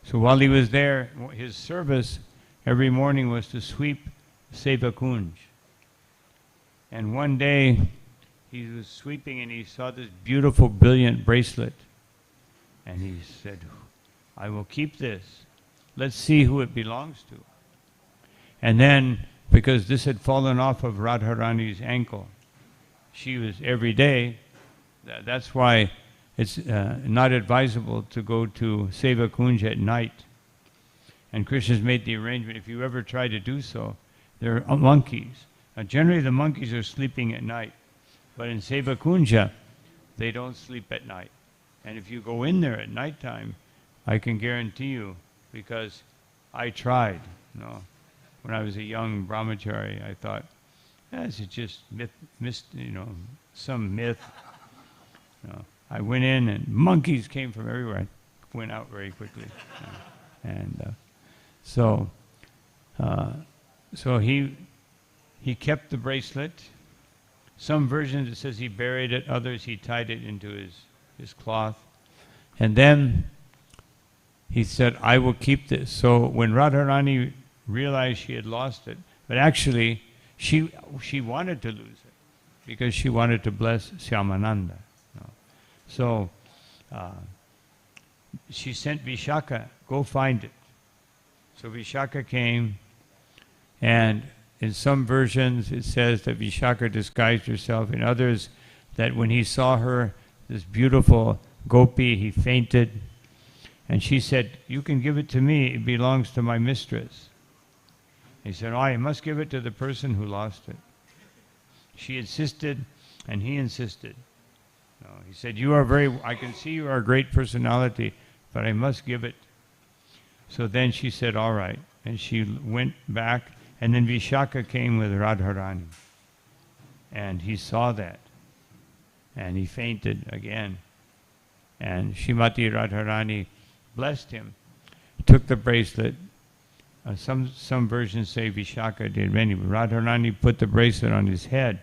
So while he was there, his service every morning was to sweep Seva Kunj. And one day he was sweeping and he saw this beautiful, brilliant bracelet. And he said, I will keep this. Let's see who it belongs to. And then, because this had fallen off of Radharani's ankle, she was every day, that's why it's not advisable to go to Seva Kunj at night. And Krishna's made the arrangement, if you ever try to do so, there are monkeys. Generally the monkeys are sleeping at night, but in Seva Kunja, they don't sleep at night. And if you go in there at nighttime, I can guarantee you, because I tried, when I was a young brahmachari, I thought, this is just some myth. I went in and monkeys came from everywhere. I went out very quickly. So he kept the bracelet. Some versions it says he buried it, others he tied it into his cloth. And then he said, I will keep this. So when Radharani realized she had lost it, but actually she wanted to lose it because she wanted to bless Shyamananda. So she sent Vishaka, go find it. So Vishaka came, and in some versions it says that Vishaka disguised herself. In others, that when he saw her, this beautiful gopi, he fainted. And she said, you can give it to me, it belongs to my mistress. He said, I must give it to the person who lost it. She insisted, and he insisted. He said, I can see you are a great personality, but I must give it. So then she said, all right. And she went back, and then Vishaka came with Radharani. And he saw that. And he fainted again. And Srimati Radharani blessed him, took the bracelet. Some versions say Vishaka did, many, but Radharani put the bracelet on his head.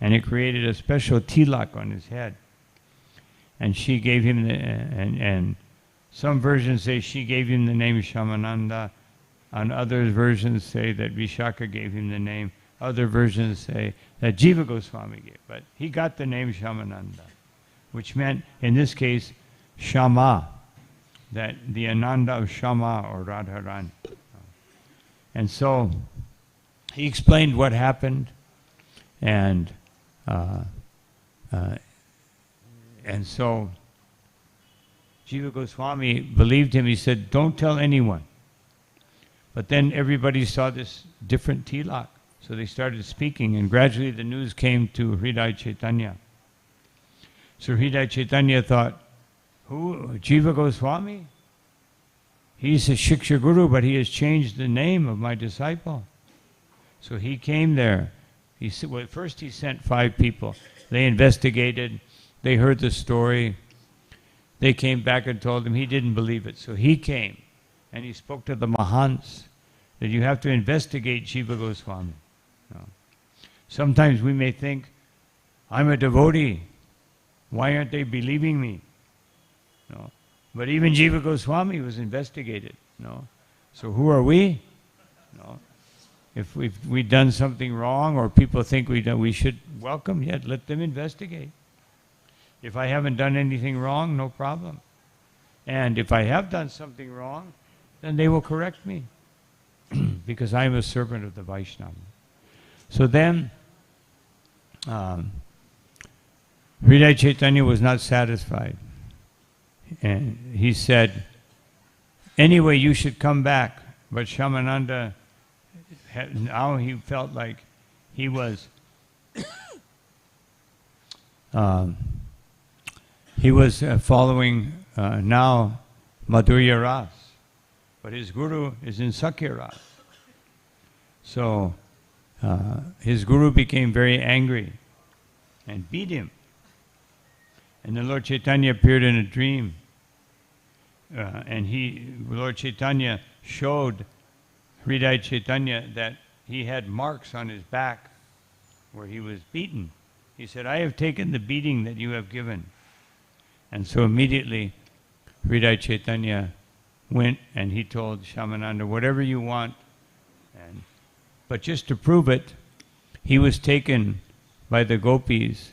And it created a special tilak on his head. And she gave him and some versions say she gave him the name Shyamananda. And other versions say that Vishaka gave him the name. Other versions say that Jiva Goswami gave. But he got the name Shyamananda, which meant, in this case, Shama, that the Ananda of Shama or Radharani. And so he explained what happened, and so Jiva Goswami believed him. He said, don't tell anyone. But then everybody saw this different tilak. So they started speaking, and gradually the news came to Hridaya Chaitanya. So Hridaya Chaitanya thought, who? Jiva Goswami? He's a Shiksha Guru, but he has changed the name of my disciple. So he came there. First he sent 5 people. They investigated. They heard the story. They came back and told him he didn't believe it. So he came and he spoke to the Mahants that you have to investigate Jiva Goswami. No. Sometimes we may think, I'm a devotee. Why aren't they believing me? No. But even Jiva Goswami was investigated. No. So who are we? No. If we've done something wrong or people think we should welcome, yet let them investigate. If I haven't done anything wrong, no problem. And if I have done something wrong, then they will correct me because I am a servant of the Vaishnava. So then, Hridaya Chaitanya was not satisfied. And he said, anyway, you should come back. But Shyamananda, now he felt like he was following now Madhurya Ras, but his guru is in Sakya Ras. So his guru became very angry and beat him. And then Lord Chaitanya appeared in a dream, and Lord Chaitanya showed Hridaya Chaitanya that he had marks on his back where he was beaten. He said, I have taken the beating that you have given. And so immediately Hridaya Chaitanya went and he told Shyamananda, whatever you want. But just to prove it, he was taken by the gopis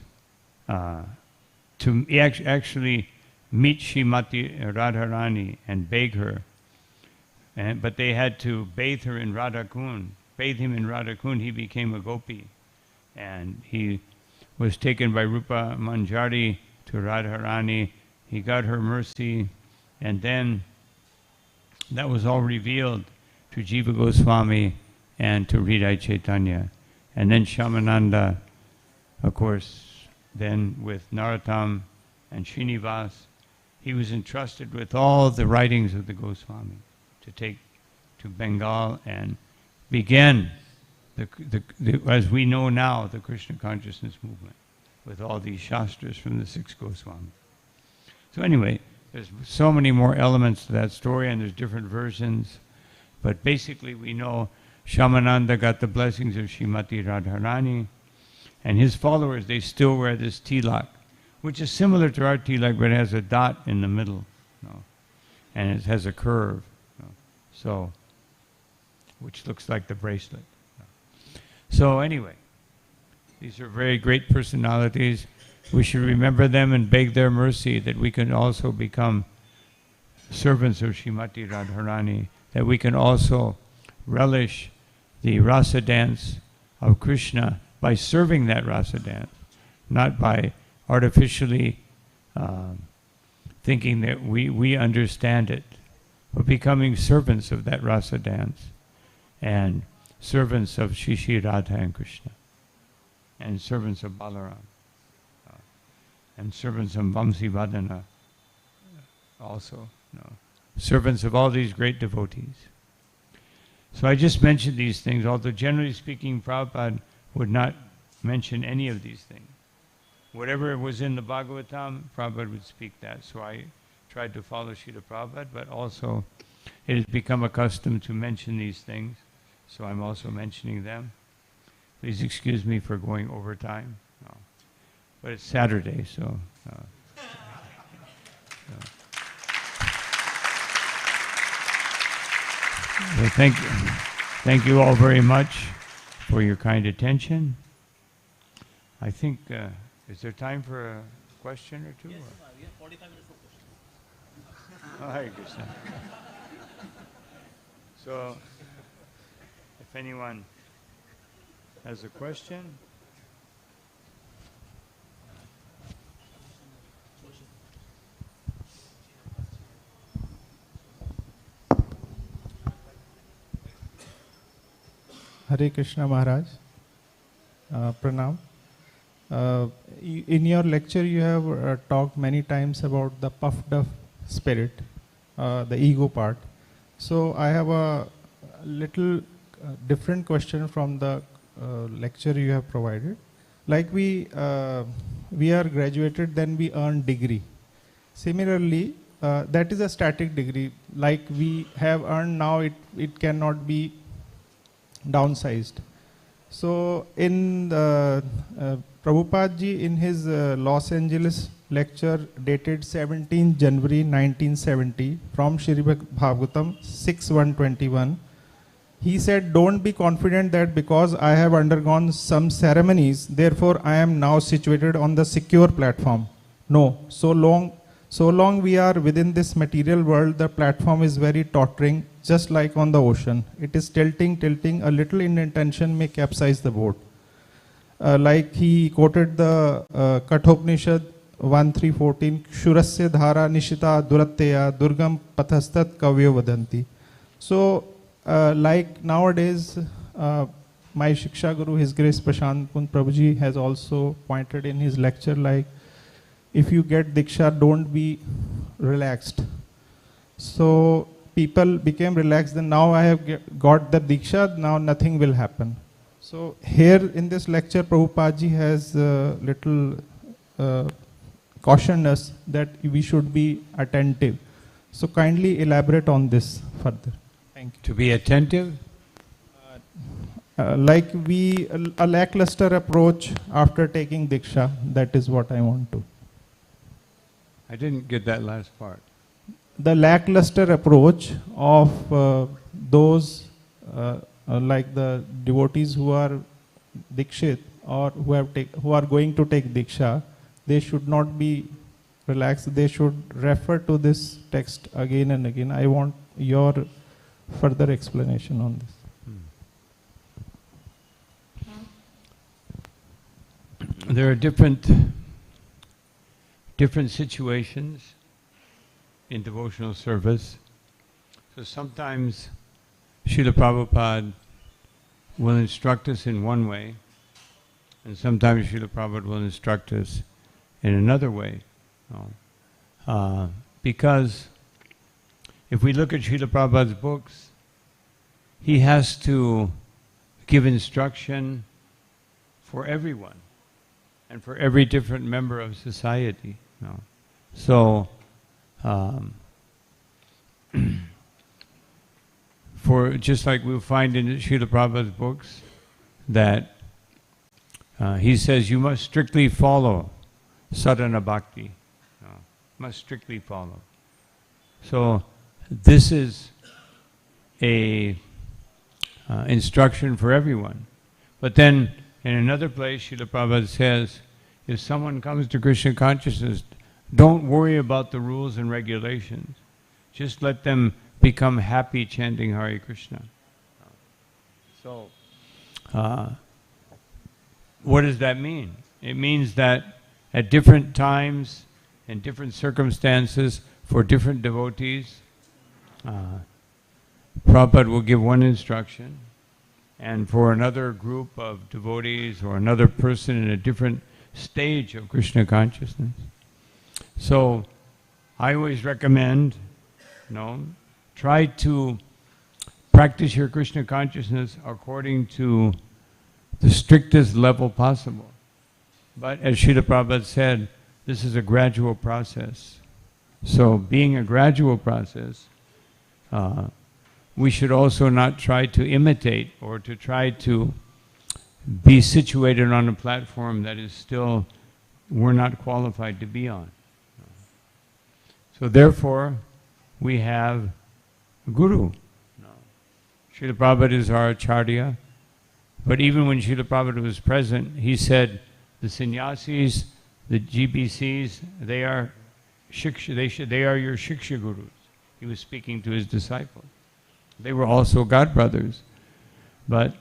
to actually meet Srimati Radharani and beg her. But they had to bathe her in Radhakund. Bathe him in Radhakund, he became a gopi. And he was taken by Rupa Manjari to Radharani. He got her mercy. And then that was all revealed to Jiva Goswami and to Hridaya Chaitanya. And then Shyamananda, of course, then with Narottam and Srinivas, he was entrusted with all the writings of the Goswami to take to Bengal and begin, as we know now, the Krishna consciousness movement with all these shastras from the 6 Goswamis. So anyway, there's so many more elements to that story and there's different versions, but basically we know Shyamananda got the blessings of Srimati Radharani, and his followers, they still wear this tilak, which is similar to our tilak, but it has a dot in the middle, and it has a curve, so, which looks like the bracelet. So anyway, these are very great personalities. We should remember them and beg their mercy that we can also become servants of Srimati Radharani, that we can also relish the rasa dance of Krishna by serving that rasa dance, not by artificially thinking that we understand it, but becoming servants of that rasa dance and servants of Shri Radha and Krishna and servants of Balaram and servants of Vamsi Vadana also, servants of all these great devotees. So I just mentioned these things, although generally speaking Prabhupada would not mention any of these things. Whatever was in the Bhagavatam, Prabhupada would speak that. So I tried to follow Srila Prabhupada, but also it has become a custom to mention these things, so I'm also mentioning them. Please excuse me for going over time. No. But it's Saturday, so... Well, thank you all very much for your kind attention. I think, is there time for a question or two? Yes, we have 45 minutes for questions. Oh, Hare Krishna. So, if anyone has a question. Hare Krishna Maharaj. Pranam. In your lecture you have talked many times about the puffed up spirit, the ego part. So I have a little different question from the lecture you have provided. Like we are graduated, then we earn degree. Similarly, that is a static degree. Like we have earned now, it cannot be downsized. So in Prabhupada ji, in his Los Angeles lecture dated 17 January 1970 from Srimad Bhagavatam 6.121, he said, don't be confident that because I have undergone some ceremonies, therefore I am now situated on the secure platform. No, so long we are within this material world, the platform is very tottering, just like on the ocean. It is tilting, a little inattention may capsize the boat. Like he quoted the Kathopanishad 1.3.14, Shurasya dhara nishita duratteya durgam pathastat kavyo vadanti. So, like nowadays, my Shiksha Guru, His Grace Prashant Kund Prabhuji has also pointed in his lecture, like, if you get Diksha, don't be relaxed. So people became relaxed, and now I have got the Diksha, now nothing will happen. So here in this lecture, Prabhupada ji has little cautioned us that we should be attentive. So kindly elaborate on this further. Thank you. To be attentive? Like a lackluster approach after taking Diksha, that is what I want to. I didn't get that last part. The lackluster approach of those like the devotees who are Dikshit or who are going to take Diksha, they should not be relaxed. They should refer to this text again and again. I want your further explanation on this. There are different situations in devotional service. So sometimes Srila Prabhupada will instruct us in one way, and sometimes Srila Prabhupada will instruct us in another way. Because if we look at Srila Prabhupada's books, he has to give instruction for everyone and for every different member of society. So, for just like we'll find in Srila Prabhupada's books, that he says you must strictly follow sadhana bhakti. Must strictly follow. So this is a instruction for everyone. But then in another place, Srila Prabhupada says, if someone comes to Krishna consciousness, don't worry about the rules and regulations. Just let them become happy chanting Hare Krishna. So, what does that mean? It means that at different times and different circumstances for different devotees, Prabhupada will give one instruction, and for another group of devotees or another person in a different stage of Krishna consciousness. So I always recommend, try to practice your Krishna consciousness according to the strictest level possible. But as Srila Prabhupada said, this is a gradual process. So being a gradual process, we should also not try to imitate or to try to be situated on a platform that is still we're not qualified to be on. So therefore, we have a guru. Srila Prabhupada is our acharya, but even when Srila Prabhupada was present, he said the sannyasis, the GBCs, they are your shiksha gurus. He was speaking to his disciples. They were also godbrothers. But,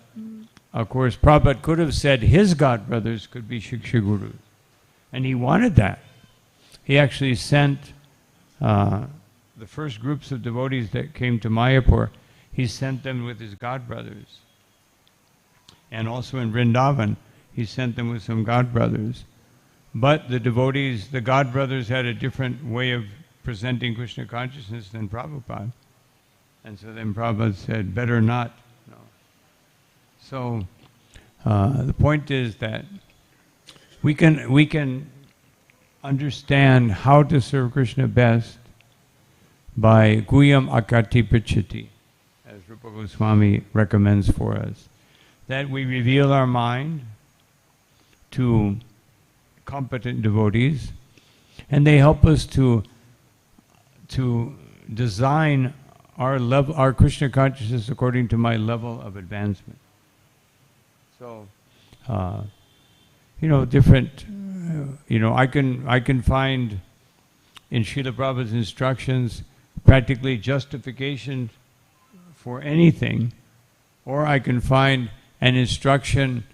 of course, Prabhupada could have said his godbrothers could be shiksha gurus. And he wanted that. He actually sent the first groups of devotees that came to Mayapur, he sent them with his godbrothers. And also in Vrindavan, he sent them with some god brothers. But the devotees, the god brothers had a different way of presenting Krishna consciousness than Prabhupada. And so then Prabhupada said, better not. No. So the point is that we can understand how to serve Krishna best by Guyam Akati Prichati, as Rupa Goswami recommends for us. That we reveal our mind to competent devotees, and they help us to design our Krishna consciousness according to my level of advancement. So, different. I can find in Srila Prabhupada's instructions practically justification for anything, or I can find an instruction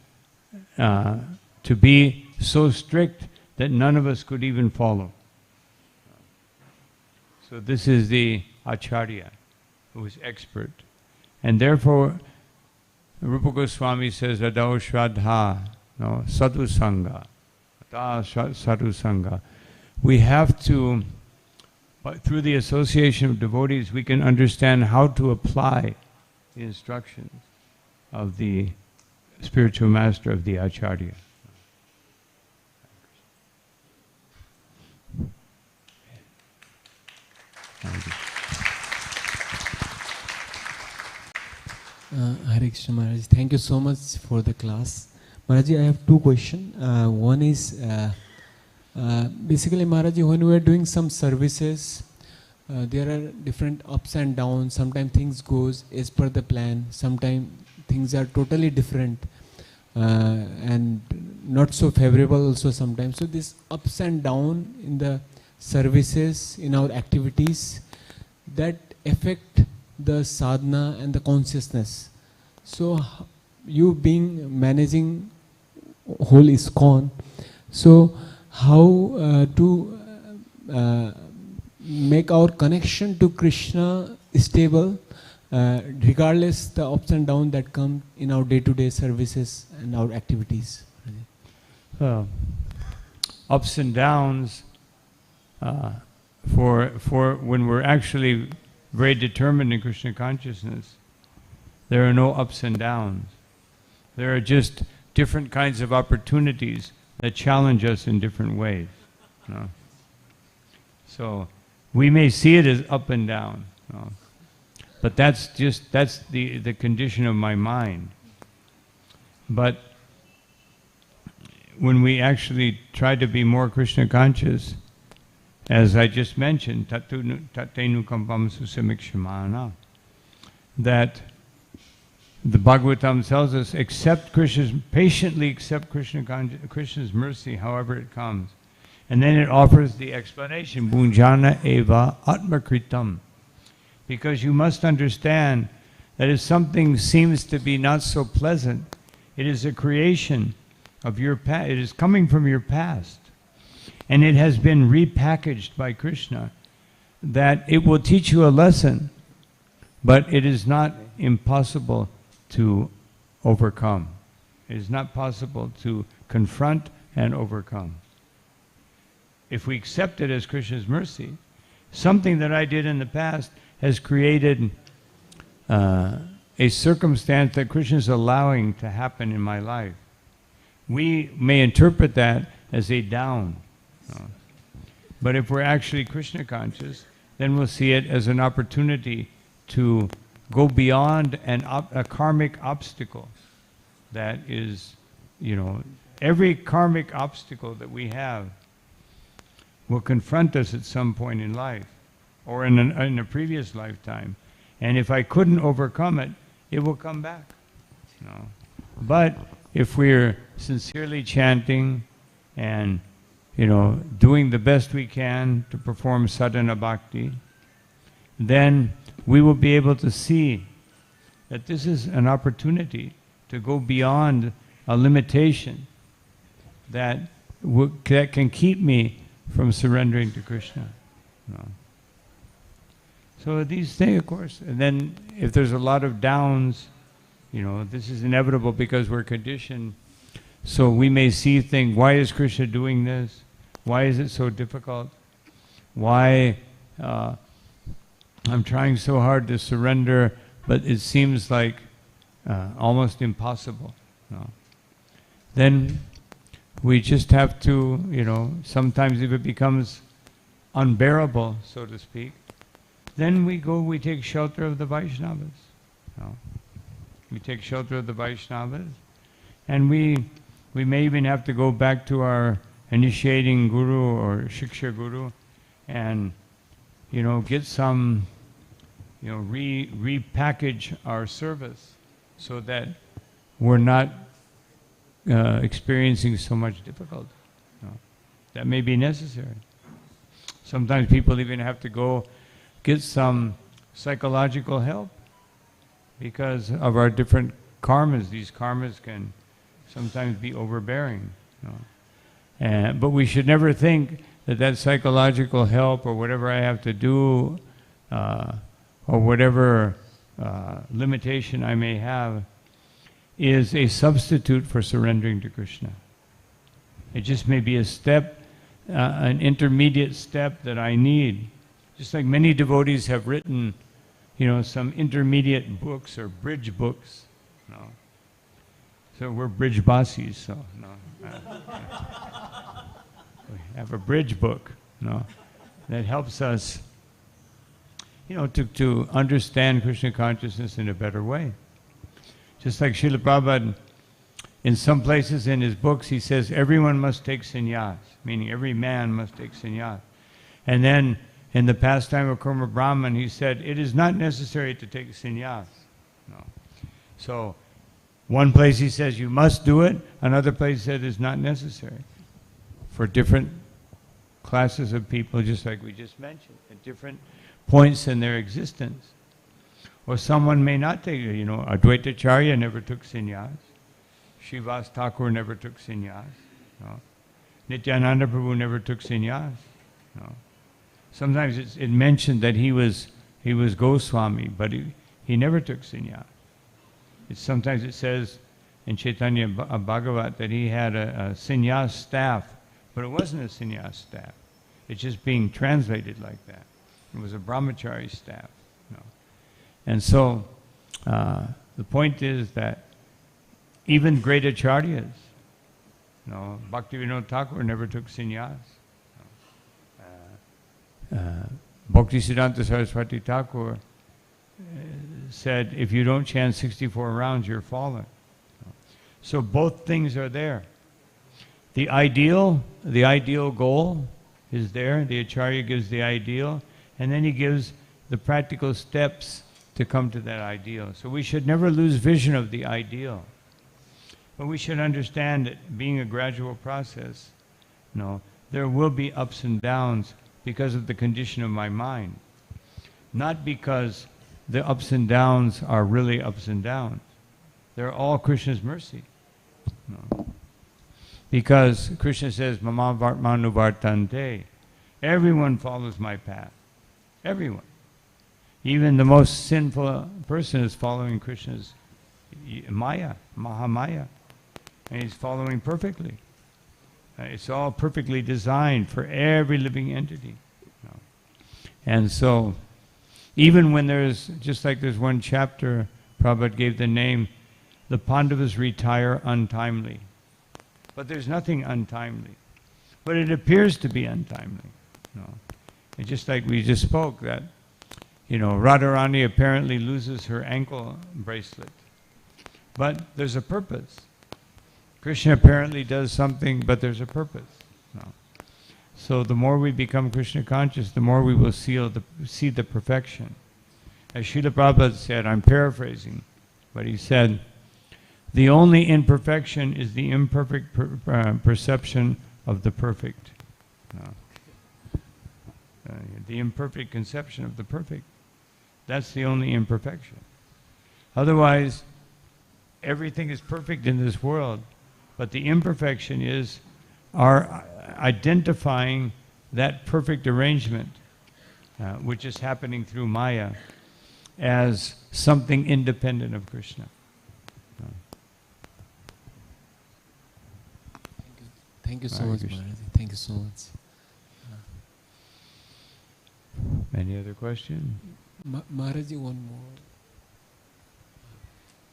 to be so strict that none of us could even follow. So this is the Acharya, who is expert. And therefore, Rupa Goswami says, Adau Shraddha, no, Sadhu Sangha. Sadhu Sangha. We have to, but through the association of devotees, we can understand how to apply the instructions of the spiritual master, of the Acharya. Hare Krishna Maharaj, thank you so much for the class. Maharaj, I have two questions. One is, basically Maharaj, when we are doing some services, there are different ups and downs. Sometimes things goes as per the plan. Sometimes things are totally different and not so favorable also sometimes. So this ups and down in the services, in our activities, that affect the sadhana and the consciousness. So you being managing whole ISKCON, so how to make our connection to Krishna stable, regardless the ups and downs that come in our day-to-day services and our activities? Ups and downs, for when we're actually very determined in Krishna consciousness, there are no ups and downs. There are just different kinds of opportunities that challenge us in different ways. No? So we may see it as up and down, no? But that's the condition of my mind. But when we actually try to be more Krishna conscious, as I just mentioned, tatenu kampam susamikshmana, that the Bhagavatam tells us, patiently accept Krishna's mercy, however it comes. And then it offers the explanation, Bhunjana eva atmakritam. Because you must understand that if something seems to be not so pleasant, it is a creation of your past. It is coming from your past. And it has been repackaged by Krishna, that it will teach you a lesson, but it is not impossible to overcome. It is not possible to confront and overcome. If we accept it as Krishna's mercy, something that I did in the past has created a circumstance that Krishna is allowing to happen in my life. We may interpret that as a down. But if we're actually Krishna conscious, then we'll see it as an opportunity to go beyond a karmic obstacle that is, every karmic obstacle that we have will confront us at some point in life or in a previous lifetime. And if I couldn't overcome it, it will come back. But if we're sincerely chanting and doing the best we can to perform sadhana bhakti, then we will be able to see that this is an opportunity to go beyond a limitation that can keep me from surrendering to Krishna. So these things, of course, and then if there's a lot of downs, You know, this is inevitable because we're conditioned. So we may see things, why is Krishna doing this? Why is it so difficult? Why I'm trying so hard to surrender, but it seems like almost impossible. No. Then we just have to, you know, sometimes if it becomes unbearable, so to speak, then we take shelter of the Vaishnavas. No. We take shelter of the Vaishnavas, and we may even have to go back to our initiating guru or shiksha guru and, you know, get some, you know, repackage our service so that we're not experiencing so much difficulty. No. That may be necessary. Sometimes people even have to go get some psychological help because of our different karmas. These karmas can sometimes be overbearing. No. But we should never think that psychological help or whatever I have to do or whatever limitation I may have is a substitute for surrendering to Krishna. It just may be a step, an intermediate step that I need. Just like many devotees have written, you know, some intermediate books or bridge books. No. So we're bridge basis, so no. We have a bridge book, no, that helps us, you know, to understand Krishna consciousness in a better way. Just like Srila Prabhupada, in some places in his books, he says everyone must take sannyas, meaning every man must take sannyas. And then in the pastime of Karma Brahman, he said it is not necessary to take sannyas. No. So one place he says you must do it, another place he said it's not necessary. For different classes of people, just like we just mentioned, at different points in their existence. Or someone may not take it, you know, Advaita Acharya never took sannyas. Srivas Thakur never took sannyas. No. Nityananda Prabhu never took sannyas. No. Sometimes it's mentioned that he was Goswami, but he never took sannyas. Sometimes it says in Chaitanya Bhagavat that he had a sannyas staff, but it wasn't a sannyas staff. It's just being translated like that. It was a brahmachari staff. No. And so the point is that even great acharyas, no, Bhaktivinoda Thakur never took sannyas. Bhaktisiddhanta Saraswati Thakur said, if you don't chant 64 rounds, you're fallen. So both things are there. The ideal goal is there. The Acharya gives the ideal, and then he gives the practical steps to come to that ideal. So we should never lose vision of the ideal. But we should understand that being a gradual process, no, there will be ups and downs because of the condition of my mind. Not because the ups and downs are really ups and downs. They're all Krishna's mercy. No. Because Krishna says, Mama Vartmanu Vartante. Everyone follows my path. Everyone. Even the most sinful person is following Krishna's Maya, Mahamaya. And he's following perfectly. It's all perfectly designed for every living entity. No. And so, even when there's, just like there's one chapter, Prabhupada gave the name, the Pandavas retire untimely. But there's nothing untimely. But it appears to be untimely. No. It's just like we just spoke that, you know, Radharani apparently loses her ankle bracelet. But there's a purpose. Krishna apparently does something, but there's a purpose. No. So the more we become Krishna conscious, the more we will see the perfection. As Srila Prabhupada said, I'm paraphrasing, but he said, the only imperfection is the imperfect perception of the perfect. No. The imperfect conception of the perfect. That's the only imperfection. Otherwise, everything is perfect in this world, but the imperfection is our identifying that perfect arrangement, which is happening through Maya, as something independent of Krishna. Thank you so Hare much, Krishna. Maharaj. Thank you so much. Any other question? Maharaj,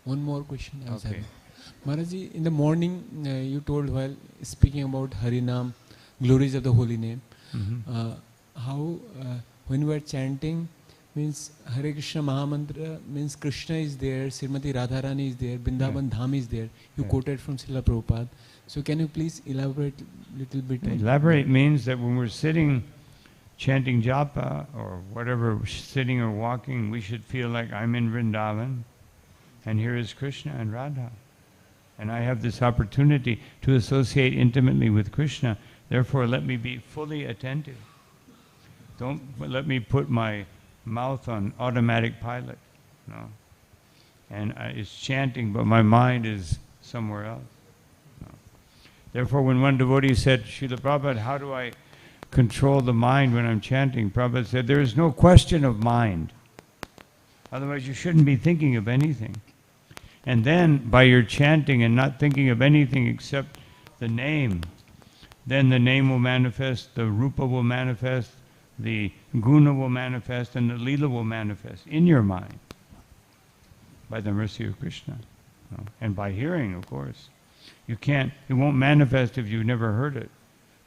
one more question I was Okay. having. Maharaj, in the morning you told while speaking about Harinam, glories of the holy name, how when we are chanting, means Hare Krishna Mahamantra, means Krishna is there, Srimati Radharani is there, Vrindavan Dham is there. You Yeah. quoted from Srila Prabhupada. So can you please elaborate a little bit? on Elaborate means that when we're sitting chanting japa or whatever, sitting or walking, we should feel like I'm in Vrindavan and here is Krishna and Radha. And I have this opportunity to associate intimately with Krishna. Therefore, let me be fully attentive. Don't let me put my mouth on automatic pilot. No. And it's chanting, but my mind is somewhere else. No. Therefore, when one devotee said, Srila Prabhupada, how do I control the mind when I'm chanting? Prabhupada said, there is no question of mind. Otherwise, you shouldn't be thinking of anything. And then, by your chanting and not thinking of anything except the name, then the name will manifest, the rupa will manifest, the guna will manifest, and the lila will manifest in your mind by the mercy of Krishna. And by hearing, of course. It won't manifest if you've never heard it,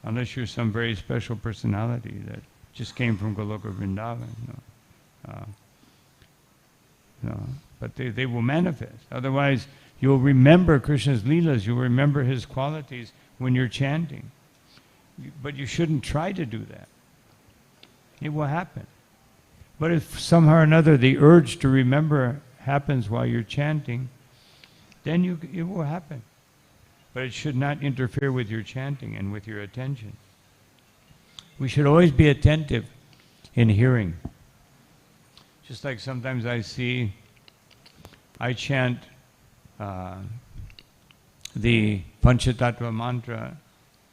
unless you're some very special personality that just came from Goloka Vrindavan. But they will manifest. Otherwise, you'll remember Krishna's leelas, you'll remember his qualities when you're chanting. But you shouldn't try to do that. It will happen. But if somehow or another the urge to remember happens while you're chanting, then it will happen. But it should not interfere with your chanting and with your attention. We should always be attentive in hearing. Just like sometimes I chant the Panchatattva mantra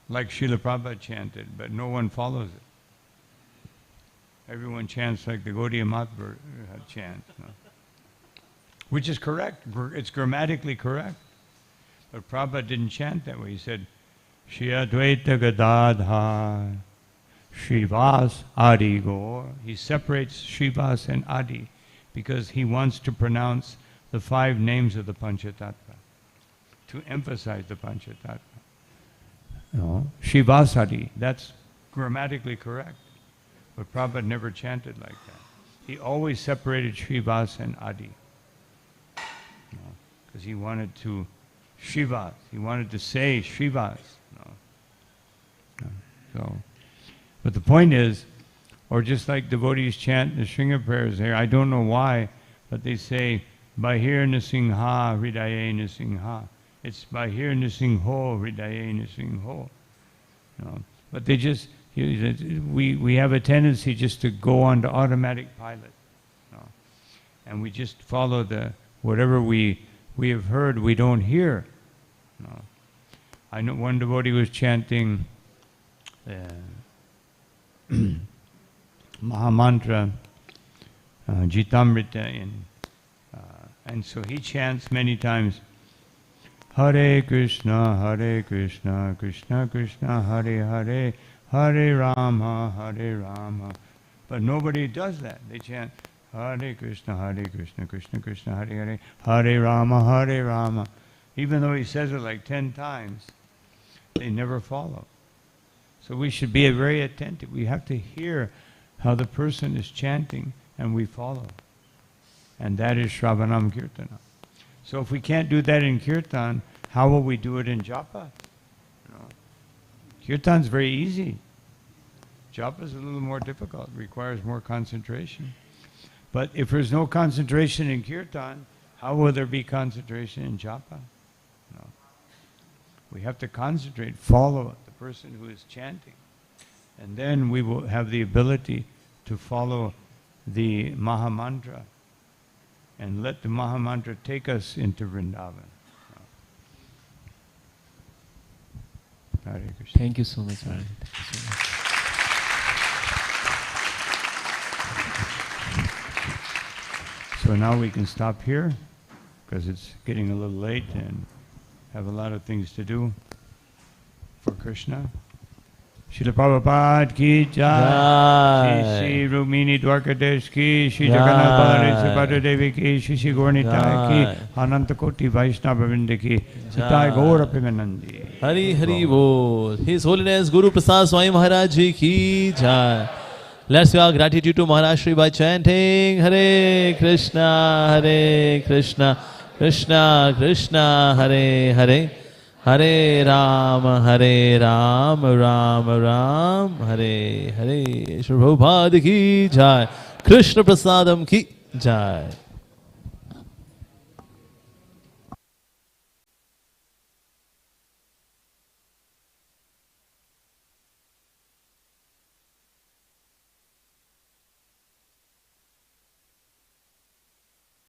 like Srila Prabhupada chanted, but no one follows it. Everyone chants like the Gaudiya Mathur chant, which is correct. It's grammatically correct. But Prabhupada didn't chant that way. He said, Shri Advaita Gadadhar, Shrivas Adi Gaur. He separates Shrivas and Adi because he wants to pronounce the 5 names of the Panchatattva, to emphasize the Panchatattva. Shrivas Adi, that's grammatically correct. But Prabhupada never chanted like that. He always separated Shrivas and Adi. Because he wanted to Shrivas. He wanted to say Shrivas. But the point is, or just like devotees chant the Shringa prayers here, I don't know why, but they say, Bahir Nisingha, Hridaye Nisingha. It's Bahir Nisingho, Hridaye Nisingho. But they just, we have a tendency just to go on to automatic pilot. And we just follow whatever we have heard, we don't hear. I know one devotee was chanting Mahamantra, Jitamrita, and so he chants many times, Hare Krishna, Krishna Krishna, Hare Hare, Hare Rama. But nobody does that. They chant Hare Krishna, Krishna Krishna, Hare Hare, Hare Rama. Even though he says it like 10 times, they never follow. So we should be very attentive. We have to hear how the person is chanting and we follow. And that is Shravanam Kirtana. So if we can't do that in Kirtan, how will we do it in Japa? Kirtan's very easy. Japa is a little more difficult, requires more concentration. But if there's no concentration in Kirtan, how will there be concentration in Japa? We have to concentrate, follow the person who is chanting. And then we will have the ability to follow the Mahamantra and let the Mahamantra take us into Vrindavan. Hare Krishna. Thank you so much, Maharaj. Thank you so much. So now we can stop here because it's getting a little late and have a lot of things to do. for Krishna. Srila Prabhupada ki jai. Jai. Shri Rumini Dwarkadesh ki. Shri Jagannath Baladev Subhadra Devi ki. Shri Shri Gaurnitai ki. Anantakoti Vaishnava Vrinda ki. Sitai Gaura Pimanandi. Hari Hari Bol. His Holiness Guru Prasad Swami Maharaj Ji ki jai. Let's show our gratitude to Maharaj Shri by chanting Hare Krishna, Krishna Krishna, Hare Hare, Hare Ram, Ram Ram, Hare Hare. Shri Prabhupada ki jai. Krishna Prasadam ki jai.